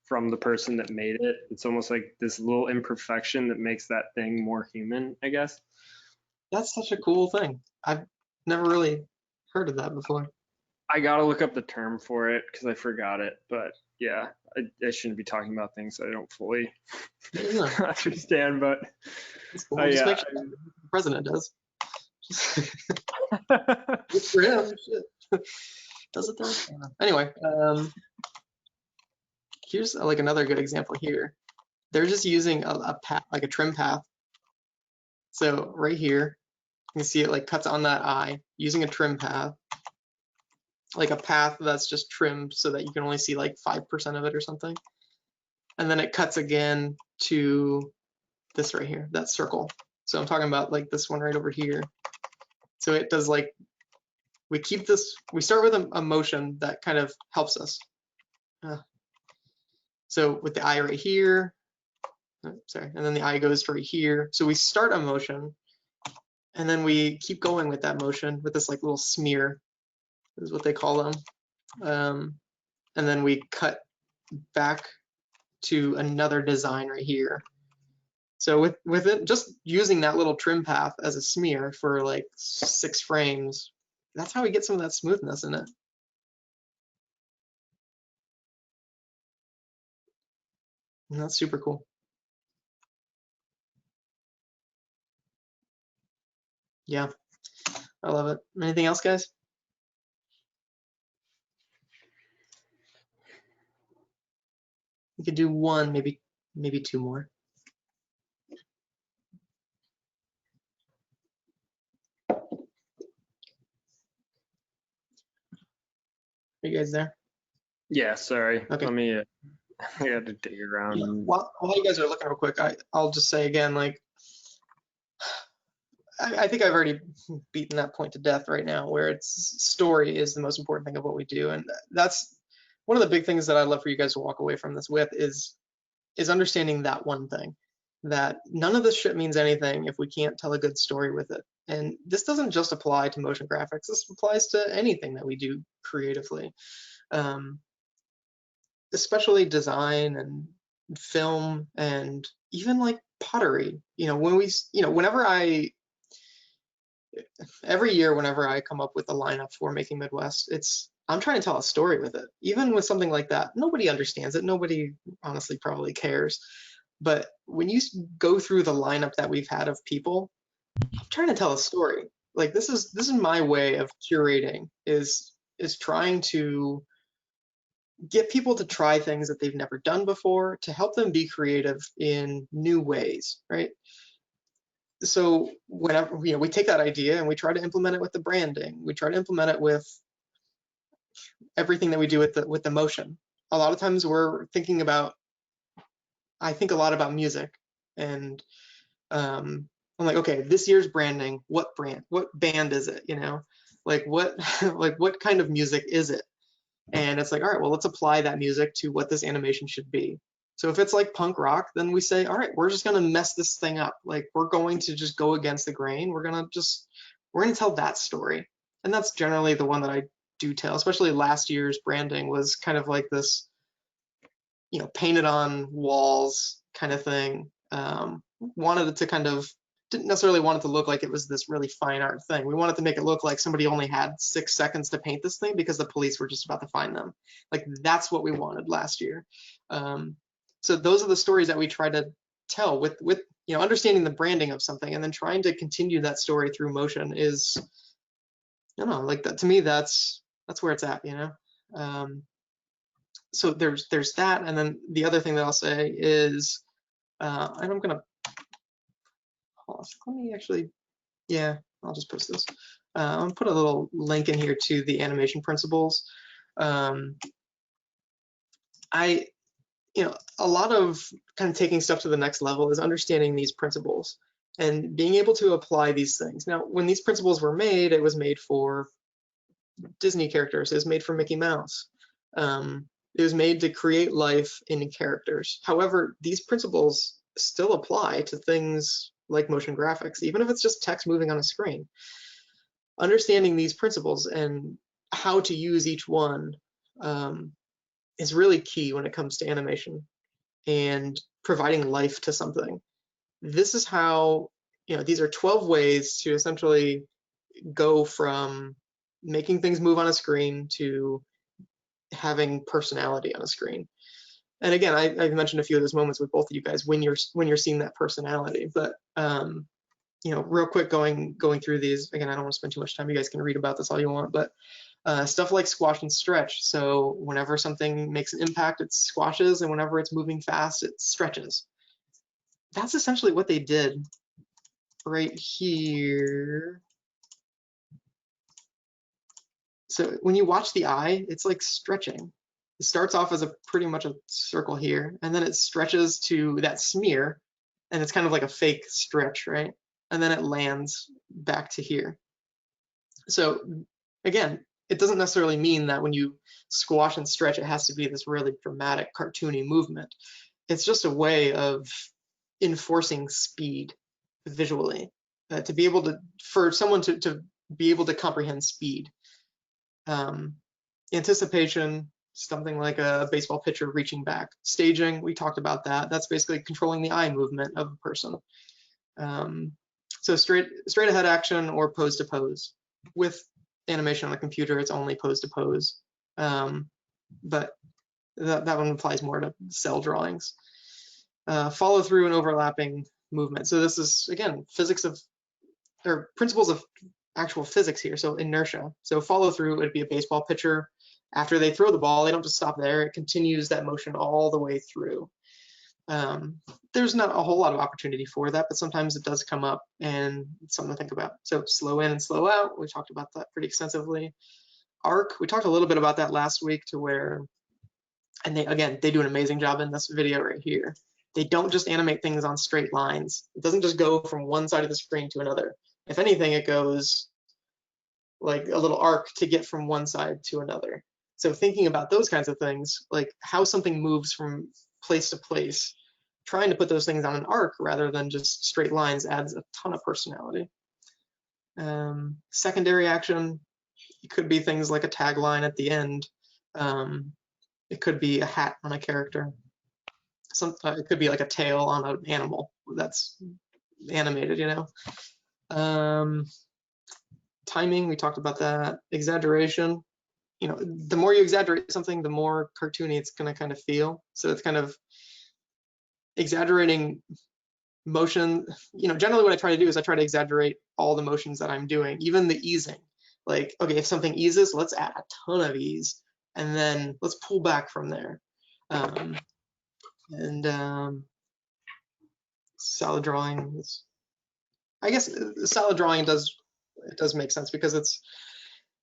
[SPEAKER 4] from the person that made it. It's almost like this little imperfection that makes that thing more human, I guess.
[SPEAKER 2] That's such a cool thing. I've never really heard of that before.
[SPEAKER 4] I gotta look up the term for it because I forgot it, but yeah, I shouldn't be talking about things that I don't fully understand, but
[SPEAKER 2] it's cool. Just make sure the president does. Good for him. Shit. Does it though? Anyway, here's like another good example here. They're just using a path, like a trim path. So right here, you can see it like cuts on that eye using a trim path, like a path that's just trimmed so that you can only see like 5% of it or something. And then it cuts again to this right here, that circle. So I'm talking about like this one right over here. So it does like, we start with a motion that kind of helps us. So with the eye right here, sorry, and then the eye goes right here. So we start a motion and then we keep going with that motion with this like little smear is what they call them. And then we cut back to another design right here. So with it, just using that little trim path as a smear for like 6 frames, that's how we get some of that smoothness in it. And that's super cool. Yeah, I love it. Anything else, guys? We could do one, maybe 2 more. Are you guys there?
[SPEAKER 4] Yeah, sorry.
[SPEAKER 2] Okay.
[SPEAKER 4] Let me, I had to dig around.
[SPEAKER 2] Yeah. While you guys are looking real quick, I'll just say again, like, I think I've already beaten that point to death right now, where it's story is the most important thing of what we do. And that's one of the big things that I'd love for you guys to walk away from this with is understanding that one thing, that none of this shit means anything if we can't tell a good story with it. And this doesn't just apply to motion graphics. This applies to anything that we do creatively, especially design and film and even like pottery. You know, whenever every year, whenever I come up with a lineup for Making Midwest, I'm trying to tell a story with it. Even with something like that, nobody understands it. Nobody honestly probably cares. But when you go through the lineup that we've had of people, I'm trying to tell a story. Like this is my way of curating, is trying to get people to try things that they've never done before, to help them be creative in new ways, right? So whenever we take that idea and we try to implement it with the branding, we try to implement it with everything that we do with the motion. A lot of times we're thinking about, I think a lot about music, and I'm like, okay, this year's branding, what band is it? Like what, like what kind of music is it? And it's like, all right, well, let's apply that music to what this animation should be. So if it's like punk rock, then we say, all right, we're just gonna mess this thing up. Like we're going to just go against the grain. We're gonna tell that story. And that's generally the one that I do tell, especially last year's branding was kind of like this, painted on walls kind of thing. Wanted it to didn't necessarily want it to look like it was this really fine art thing. We wanted to make it look like somebody only had 6 seconds to paint this thing because the police were just about to find them. Like that's what we wanted last year. So those are the stories that we try to tell with understanding the branding of something and then trying to continue that story through motion is, like that to me, that's where it's at, So there's that, and then the other thing that I'll say is, and I'm gonna pause. Let me actually, yeah, I'll just post this. I'll put a little link in here to the animation principles. A lot of kind of taking stuff to the next level is understanding these principles and being able to apply these things. Now, when these principles were made, it was made for Disney characters. It was made for Mickey Mouse. It was made to create life in characters. However, these principles still apply to things like motion graphics, even if it's just text moving on a screen. Understanding these principles and how to use each one is really key when it comes to animation and providing life to something. This is how, these are 12 ways to essentially go from making things move on a screen to having personality on a screen. And again, I've mentioned a few of those moments with both of you guys when you're seeing that personality. But real quick, going through these again, I don't want to spend too much time. You guys can read about this all you want, but stuff like squash and stretch. So whenever something makes an impact, it squashes, and whenever it's moving fast, it stretches. That's essentially what they did right here. So when you watch the eye, it's like stretching. It starts off as pretty much a circle here, and then it stretches to that smear, and it's kind of like a fake stretch, right? And then it lands back to here. So again, it doesn't necessarily mean that when you squash and stretch, it has to be this really dramatic, cartoony movement. It's just a way of enforcing speed visually, to be able to, for someone to be able to comprehend speed. Anticipation, something like a baseball pitcher reaching back. Staging, we talked about that. That's basically controlling the eye movement of a person. So straight ahead action or pose to pose. With animation on a computer, it's only pose to pose. But that one applies more to cell drawings. Follow through and overlapping movement. So this is, again, principles of actual physics here. So inertia. So follow through, it'd be a baseball pitcher. After they throw the ball, they don't just stop there. It continues that motion all the way through. There's not a whole lot of opportunity for that, but sometimes it does come up, and it's something to think about. So slow in and slow out. We talked about that pretty extensively. Arc, we talked a little bit about that last week, to where, and they do an amazing job in this video right here. They don't just animate things on straight lines. It doesn't just go from one side of the screen to another. If anything, it goes like a little arc to get from one side to another. So thinking about those kinds of things, like how something moves from place to place, trying to put those things on an arc rather than just straight lines adds a ton of personality. Secondary action, it could be things like a tagline at the end. It could be a hat on a character. It could be like a tail on an animal that's animated, Timing, we talked about that. Exaggeration, the more you exaggerate something, the more cartoony it's going to kind of feel. So it's kind of exaggerating motion. Generally what I try to do is I try to exaggerate all the motions that I'm doing, even the easing. Like, okay, if something eases, let's add a ton of ease, and then let's pull back from there. Solid drawing is, I guess solid drawing does make sense, because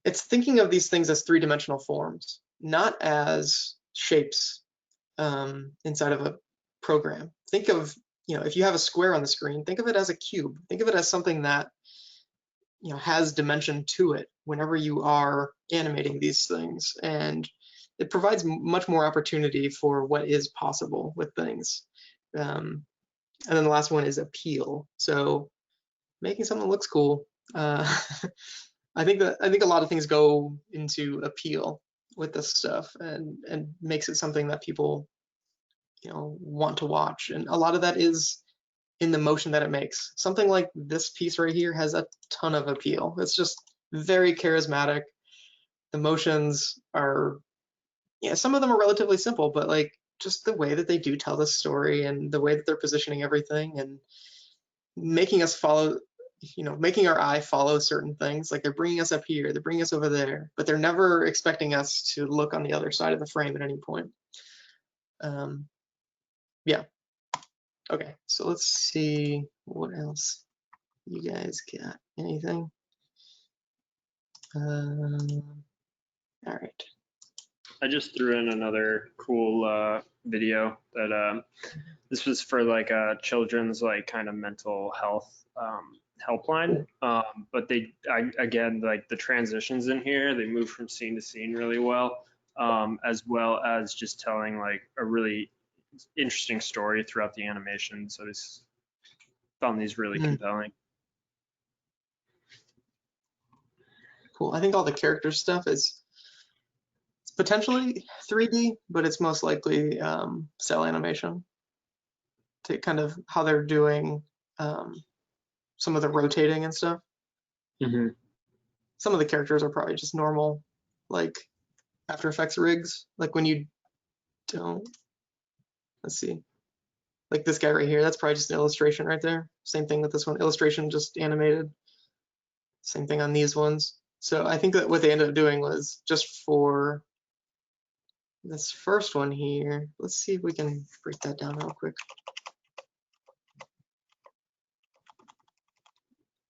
[SPEAKER 2] it's thinking of these things as three-dimensional forms, not as shapes inside of a program. Think of if you have a square on the screen, think of it as a cube. Think of it as something that, has dimension to it whenever you are animating these things. And it provides much more opportunity for what is possible with things. And then the last one is appeal. So making something looks cool. I think a lot of things go into appeal with this stuff, and makes it something that people, want to watch. And a lot of that is in the motion that it makes. Something like this piece right here has a ton of appeal. It's just very charismatic. The motions are, some of them are relatively simple, but like just the way that they do tell the story and the way that they're positioning everything and making us follow, making our eye follow certain things. Like they're bringing us up here, they're bringing us over there, but they're never expecting us to look on the other side of the frame at any point. Yeah. Okay, so let's see what else you guys got. Anything? All right.
[SPEAKER 4] I just threw in another cool video that this was for like a children's like kind of mental health helpline. But again, like the transitions in here, they move from scene to scene really well, as well as just telling like a really interesting story throughout the animation. So I just found these really compelling.
[SPEAKER 2] Cool. I think all the character stuff is potentially 3D, but it's most likely cell animation, to kind of how they're doing some of the rotating and stuff. Some of the characters are probably just normal, like After Effects rigs. Like when you don't, let's see, like this guy right here, that's probably just an illustration right there. Same thing with this one, illustration just animated. Same thing on these ones. So I think that what they ended up doing was just for this first one here, let's see if we can break that down real quick.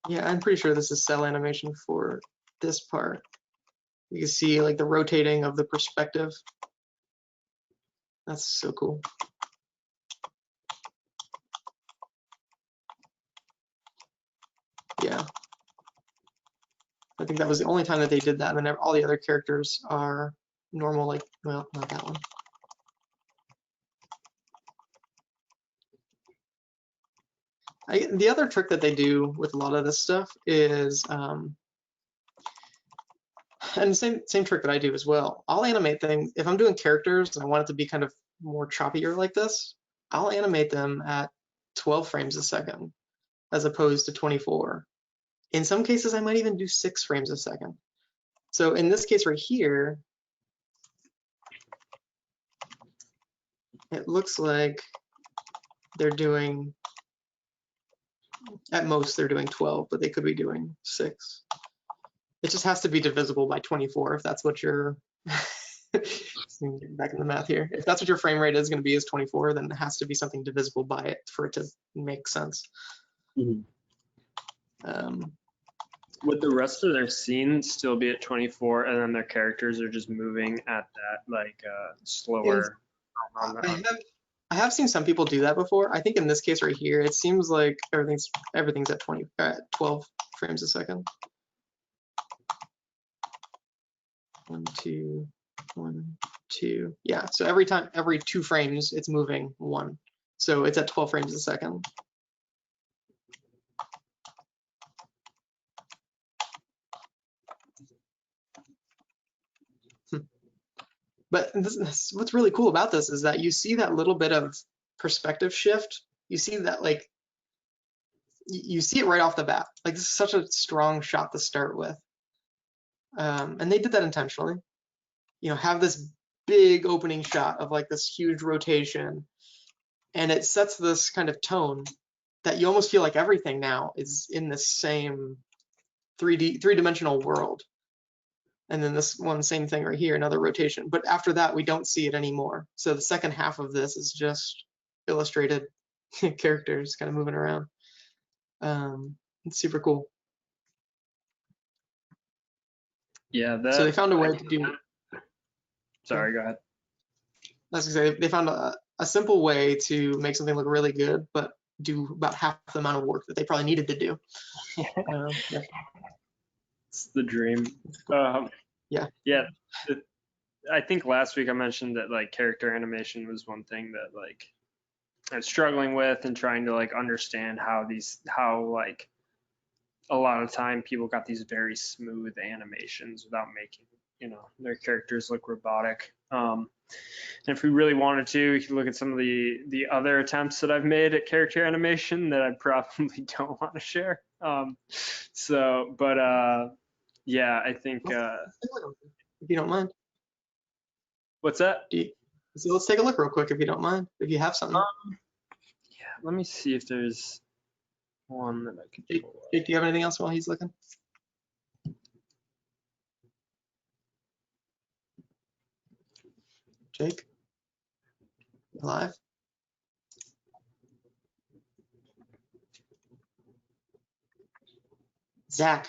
[SPEAKER 2] Yeah, I'm pretty sure this is cell animation for this part. You can see like the rotating of the perspective. That's so cool. Yeah. I think that was the only time that they did that, and then all the other characters are normal, like, well, not that one. The other trick that they do with a lot of this stuff is, and the same trick that I do as well. I'll animate things, if I'm doing characters and I want it to be kind of more choppier like this, I'll animate them at 12 frames a second as opposed to 24. In some cases, I might even do 6 frames a second. So in this case right here, it looks like they're doing, at most they're doing 12, but they could be doing 6. It just has to be divisible by 24 if that's what your back in the math here. If that's what your frame rate is going to be, is 24, then it has to be something divisible by it for it to make sense.
[SPEAKER 4] Would the rest of their scenes still be at 24, and then their characters are just moving at that like slower?
[SPEAKER 2] I have seen some people do that before. I think in this case right here, it seems like everything's at 12 frames a second. 1, 2, 1, 2. Yeah, so every 2 frames, it's moving 1. So it's at 12 frames a second. But what's really cool about this is that you see that little bit of perspective shift. You see that, like, you see it right off the bat. Like, this is such a strong shot to start with. And they did that intentionally. Have this big opening shot of like this huge rotation, and it sets this kind of tone that you almost feel like everything now is in the same three-dimensional world. And then this one, same thing right here, another rotation. But after that, we don't see it anymore. So the second half of this is just illustrated characters kind of moving around. It's super cool.
[SPEAKER 4] Yeah,
[SPEAKER 2] so they found a way to do.
[SPEAKER 4] Sorry, go ahead.
[SPEAKER 2] I was gonna say, they found a simple way to make something look really good, but do about half the amount of work that they probably needed to do. Yeah.
[SPEAKER 4] It's the dream.
[SPEAKER 2] Yeah.
[SPEAKER 4] Yeah. I think last week I mentioned that like character animation was one thing that like I was struggling with and trying to like understand how like a lot of time people got these very smooth animations without making, their characters look robotic. And if we really wanted to, we could look at some of the other attempts that I've made at character animation that I probably don't want to share. Yeah, I think.
[SPEAKER 2] If you don't mind.
[SPEAKER 4] What's that?
[SPEAKER 2] So let's take a look real quick if you don't mind, if you have something.
[SPEAKER 4] Yeah, let me see if there's one that I could
[SPEAKER 2] Jake,
[SPEAKER 4] pull up.
[SPEAKER 2] do you have anything else while he's looking? Jake? Alive? Zach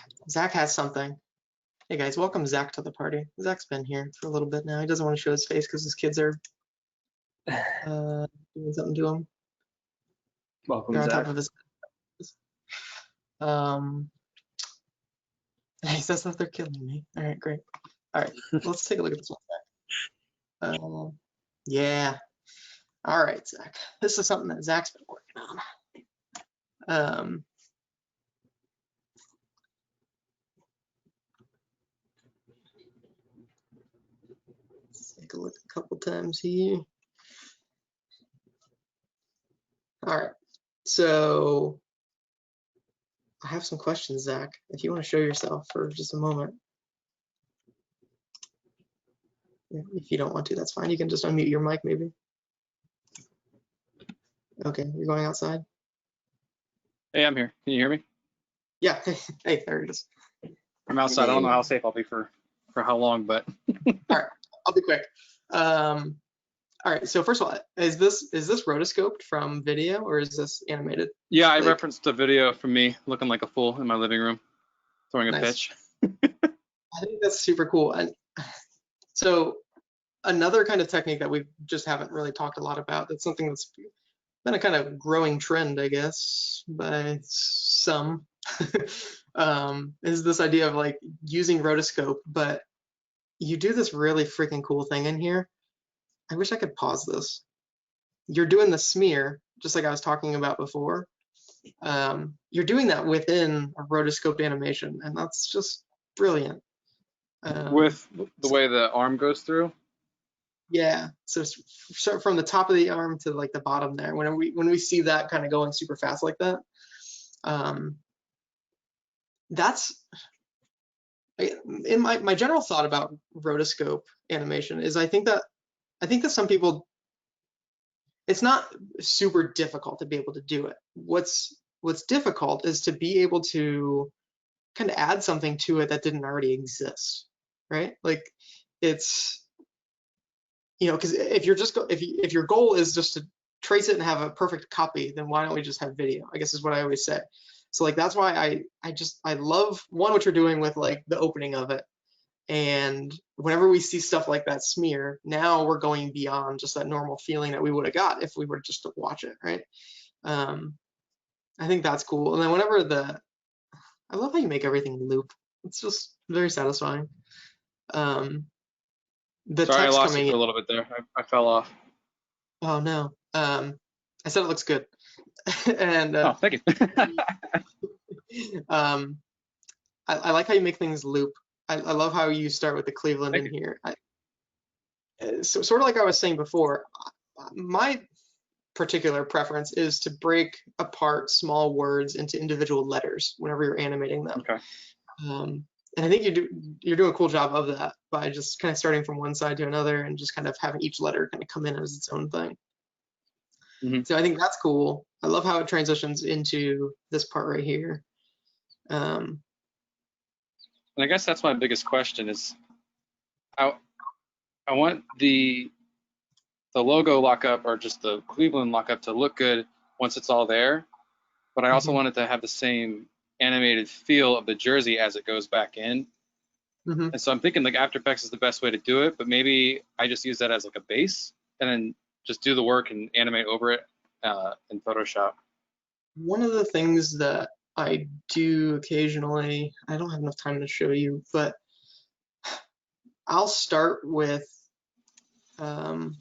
[SPEAKER 2] has something. Hey guys, welcome Zach to the party. Zach's been here for a little bit now. He doesn't want to show his face because his kids are doing something to him.
[SPEAKER 4] Welcome,
[SPEAKER 2] They're on
[SPEAKER 4] Zach.
[SPEAKER 2] top of his. He says that they're killing me. All right, great. All right, let's take a look at this one. Yeah. All right, Zach. This is something that Zach's been working on. Let's take a look a couple times here. All right, so I have some questions, Zach. If you want to show yourself for just a moment. If you don't want to, that's fine. You can just unmute your mic, maybe. Okay, you're going outside?
[SPEAKER 6] Hey, I'm here. Can you hear me?
[SPEAKER 2] Yeah. Hey, there it is.
[SPEAKER 6] I'm outside. I don't know how safe I'll be for how long, but.
[SPEAKER 2] All right, I'll be quick. All right, so first of all, is this rotoscoped from video or is this animated?
[SPEAKER 6] Yeah, I referenced a video from me looking like a fool in my living room, throwing a
[SPEAKER 2] Nice.
[SPEAKER 6] pitch.
[SPEAKER 2] I think that's super cool. And so another kind of technique that we just haven't really talked a lot about, that's something that's been a kind of growing trend, I guess, by some, is this idea of like using rotoscope, but you do this really freaking cool thing in here. I wish I could pause this. You're doing the smear, just like I was talking about before. You're doing that within a rotoscoped animation, and that's just brilliant.
[SPEAKER 6] With the way the arm goes through?
[SPEAKER 2] Yeah, so from the top of the arm to like the bottom there, when we see that kind of going super fast like that, that's in my general thought about rotoscope animation is I think that some people, it's not super difficult to be able to do it. What's difficult is to be able to kind of add something to it that didn't already exist, right? Like it's, because if your goal is just to trace it and have a perfect copy, then why don't we just have video? I guess is what I always say. So like that's why I love what you're doing with like the opening of it. And whenever we see stuff like that smear, now we're going beyond just that normal feeling that we would have got if we were just to watch it, right? I think that's cool. And then I love how you make everything loop. It's just very satisfying. The
[SPEAKER 6] Sorry, I
[SPEAKER 2] text
[SPEAKER 6] lost
[SPEAKER 2] coming
[SPEAKER 6] you for
[SPEAKER 2] in.
[SPEAKER 6] a little bit there. I fell off.
[SPEAKER 2] Oh no. I said it looks good. And
[SPEAKER 6] Oh, thank you.
[SPEAKER 2] I like how you make things loop. I love how you start with the Cleveland
[SPEAKER 6] Thank
[SPEAKER 2] in here. So sort of like I was saying before, my particular preference is to break apart small words into individual letters whenever you're animating them.
[SPEAKER 6] Okay.
[SPEAKER 2] And I think you're doing a cool job of that by just kind of starting from one side to another and just kind of having each letter kind of come in as its own thing.
[SPEAKER 6] Mm-hmm.
[SPEAKER 2] So I think that's cool. I love how it transitions into this part right here.
[SPEAKER 6] And I guess that's my biggest question is I want the logo lockup or just the Cleveland lockup to look good once it's all there, but I also want it to have the same animated feel of the jersey as it goes back in. And so I'm thinking like After Effects is the best way to do it, but maybe I just use that as like a base and then just do the work and animate over it in Photoshop.
[SPEAKER 2] one of the things that I do occasionally, I don't have enough time to show you, but I'll start with, hang on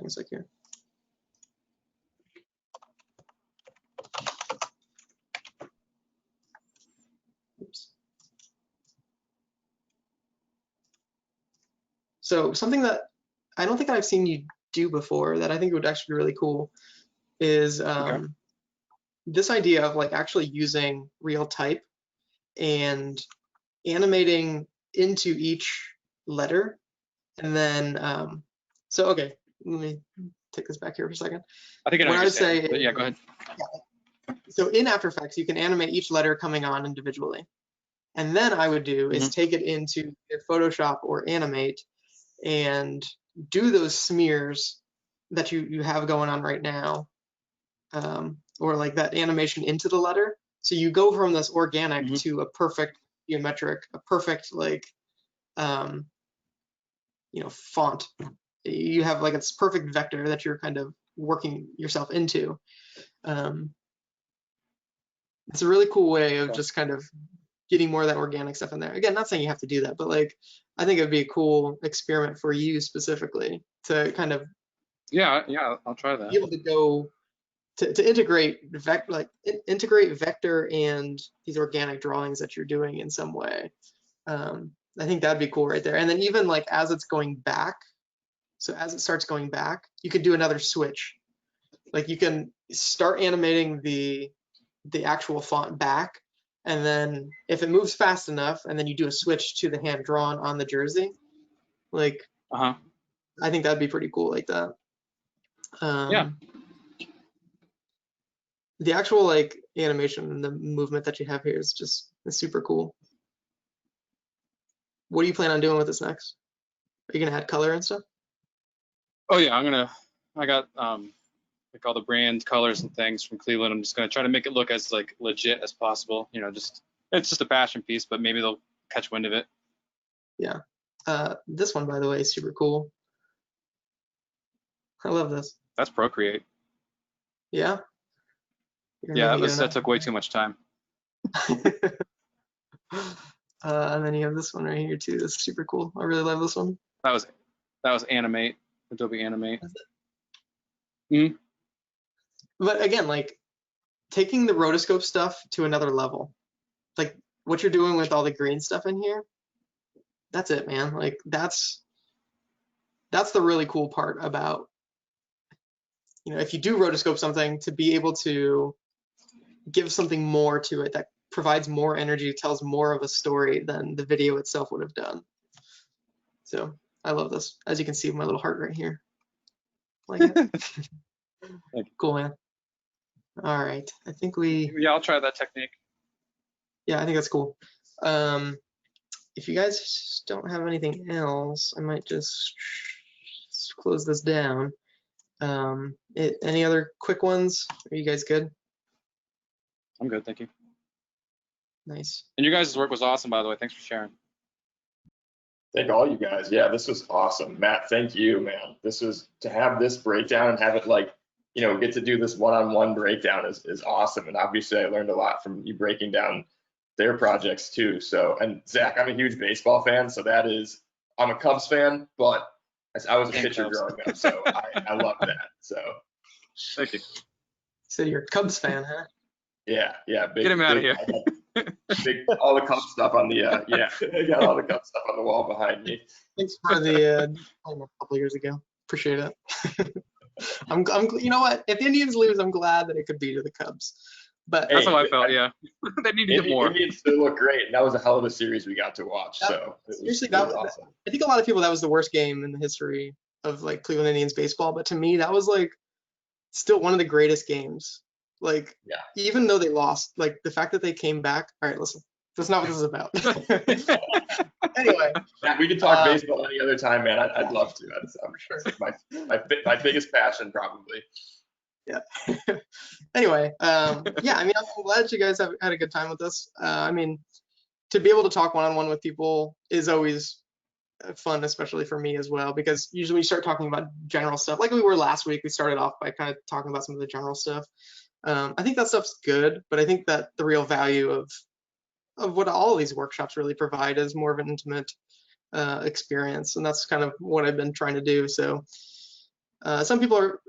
[SPEAKER 2] a sec here. Oops. So something that I don't think I've seen you do before that I think would actually be really cool is this idea of like actually using real type and animating into each letter. And then, so okay, let me take this back here for a second.
[SPEAKER 6] I think I know
[SPEAKER 2] What
[SPEAKER 6] what
[SPEAKER 2] I
[SPEAKER 6] you're
[SPEAKER 2] would
[SPEAKER 6] saying,
[SPEAKER 2] say
[SPEAKER 6] but yeah, go ahead.
[SPEAKER 2] So in After Effects, you can animate each letter coming on individually. And then I would do is take it into either Photoshop or Animate and do those smears that you have going on right now, or like that animation into the letter. So you go from this organic to a perfect geometric, a perfect like, font. You have like this perfect vector that you're kind of working yourself into. It's a really cool way of just kind of getting more of that organic stuff in there. Again, not saying you have to do that, but like I think it'd be a cool experiment for you specifically to kind of
[SPEAKER 6] Yeah, I'll try
[SPEAKER 2] be
[SPEAKER 6] that.
[SPEAKER 2] able to go to integrate integrate vector and these organic drawings that you're doing in some way. I think that'd be cool right there. And then even like as it's going back, so as it starts going back, you could do another switch. Like you can start animating the actual font back, and then if it moves fast enough, and then you do a switch to the hand drawn on the jersey, like I think that'd be pretty cool like that.
[SPEAKER 6] Yeah.
[SPEAKER 2] The actual like animation and the movement that you have here is just super cool. What do you plan on doing with this next? Are you gonna add color and stuff?
[SPEAKER 6] Oh yeah, I got like all the brand colors and things from Cleveland. I'm just gonna try to make it look as like legit as possible. It's just a passion piece, but maybe they'll catch wind of it.
[SPEAKER 2] Yeah. This one, by the way, is super cool. I love this.
[SPEAKER 6] That's Procreate.
[SPEAKER 2] Yeah.
[SPEAKER 6] Yeah, that took way too much time.
[SPEAKER 2] And then you have this one right here too. That's super cool. I really love this one.
[SPEAKER 6] That was Animate, Adobe Animate.
[SPEAKER 2] But again, like taking the rotoscope stuff to another level, like what you're doing with all the green stuff in here, that's it, man. Like that's the really cool part about, if you do rotoscope something, to be able to give something more to it that provides more energy, tells more of a story than the video itself would have done. So I love this. As you can see, my little heart right here. Like it. Cool, man. All right. I think
[SPEAKER 6] Yeah, I'll try that technique.
[SPEAKER 2] Yeah, I think that's cool. If you guys don't have anything else, I might just close this down. Any other quick ones? Are you guys good?
[SPEAKER 6] I'm good, thank you.
[SPEAKER 2] Nice.
[SPEAKER 6] And your guys' work was awesome, by the way. Thanks for sharing.
[SPEAKER 3] Thank all you guys. Yeah, this was awesome. Matt, thank you, man. This was, to have this breakdown and have it like, get to do this one-on-one breakdown is awesome. And obviously I learned a lot from you breaking down their projects too. So, and Zach, I'm a huge baseball fan. So I'm a Cubs fan, but I was a pitcher growing up. So I love that. So
[SPEAKER 6] thank you.
[SPEAKER 2] So you're a Cubs fan, huh?
[SPEAKER 3] Yeah. Big,
[SPEAKER 6] get him out of here.
[SPEAKER 3] All the Cubs stuff on the I got all the Cubs stuff on the wall behind me.
[SPEAKER 2] Thanks for the a couple of years ago. Appreciate it. I'm you know what? If the Indians lose, I'm glad that it could be to the Cubs. But
[SPEAKER 6] that's how I felt. Yeah, they need to get more.
[SPEAKER 3] Indians still look great, and that was a hell of a series we got to watch. So
[SPEAKER 2] seriously, that was awesome. I think a lot of people, that was the worst game in the history of like Cleveland Indians baseball. But to me, that was like still one of the greatest games. Like, even though they lost, like the fact that they came back. All right, listen, that's not what this is about. Anyway,
[SPEAKER 3] we could talk baseball any other time, man. I'd love to. I'm sure my biggest passion, probably.
[SPEAKER 2] Yeah. Anyway, yeah. I mean, I'm glad you guys have had a good time with this. I mean, to be able to talk one-on-one with people is always fun, especially for me as well, because usually we start talking about general stuff like we were last week. We started off by kind of talking about some of the general stuff. I think that stuff's good, but I think that the real value of what all of these workshops really provide is more of an intimate experience, and that's kind of what I've been trying to do. So some people are,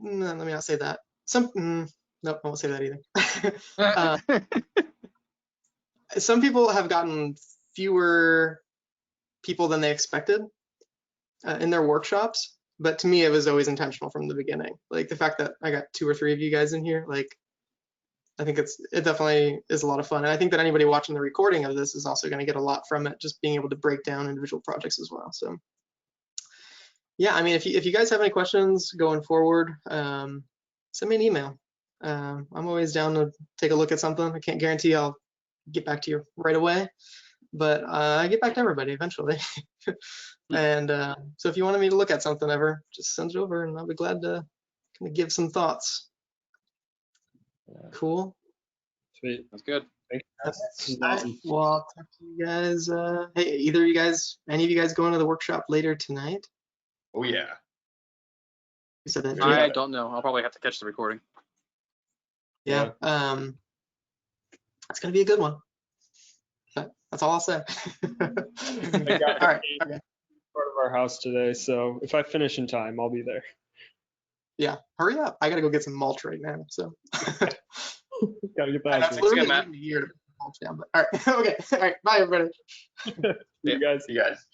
[SPEAKER 2] let me not say that. Nope, I won't say that either. Some people have gotten fewer people than they expected in their workshops, but to me it was always intentional from the beginning. Like the fact that I got 2 or 3 of you guys in here, like I think it definitely is a lot of fun. And I think that anybody watching the recording of this is also going to get a lot from it, just being able to break down individual projects as well. So yeah, I mean, if you guys have any questions going forward, send me an email. I'm always down to take a look at something. I can't guarantee I'll get back to you right away, but I get back to everybody eventually. And so if you wanted me to look at something ever, just send it over and I'll be glad to kind of give some thoughts. Cool.
[SPEAKER 6] Sweet. That's good.
[SPEAKER 4] Thank you. This is
[SPEAKER 2] All right,
[SPEAKER 4] awesome.
[SPEAKER 2] well, I'll talk to you guys. Hey, any of you guys going to the workshop later tonight?
[SPEAKER 3] Oh yeah.
[SPEAKER 2] You said that.
[SPEAKER 6] I don't know. I'll probably have to catch the recording.
[SPEAKER 2] Yeah. It's gonna be a good one. That's all I'll say.
[SPEAKER 4] I got
[SPEAKER 2] All right. Okay.
[SPEAKER 4] part of our house today, so if I finish in time, I'll be there.
[SPEAKER 2] Yeah. Hurry up. I gotta go get some mulch right now. So.
[SPEAKER 4] Gotta get
[SPEAKER 2] That's
[SPEAKER 4] back.
[SPEAKER 6] Thanks
[SPEAKER 2] literally
[SPEAKER 6] again, Matt.
[SPEAKER 2] a year to put mulch down. But all right. Okay. All right. Bye, everybody.
[SPEAKER 4] You guys.
[SPEAKER 3] You guys.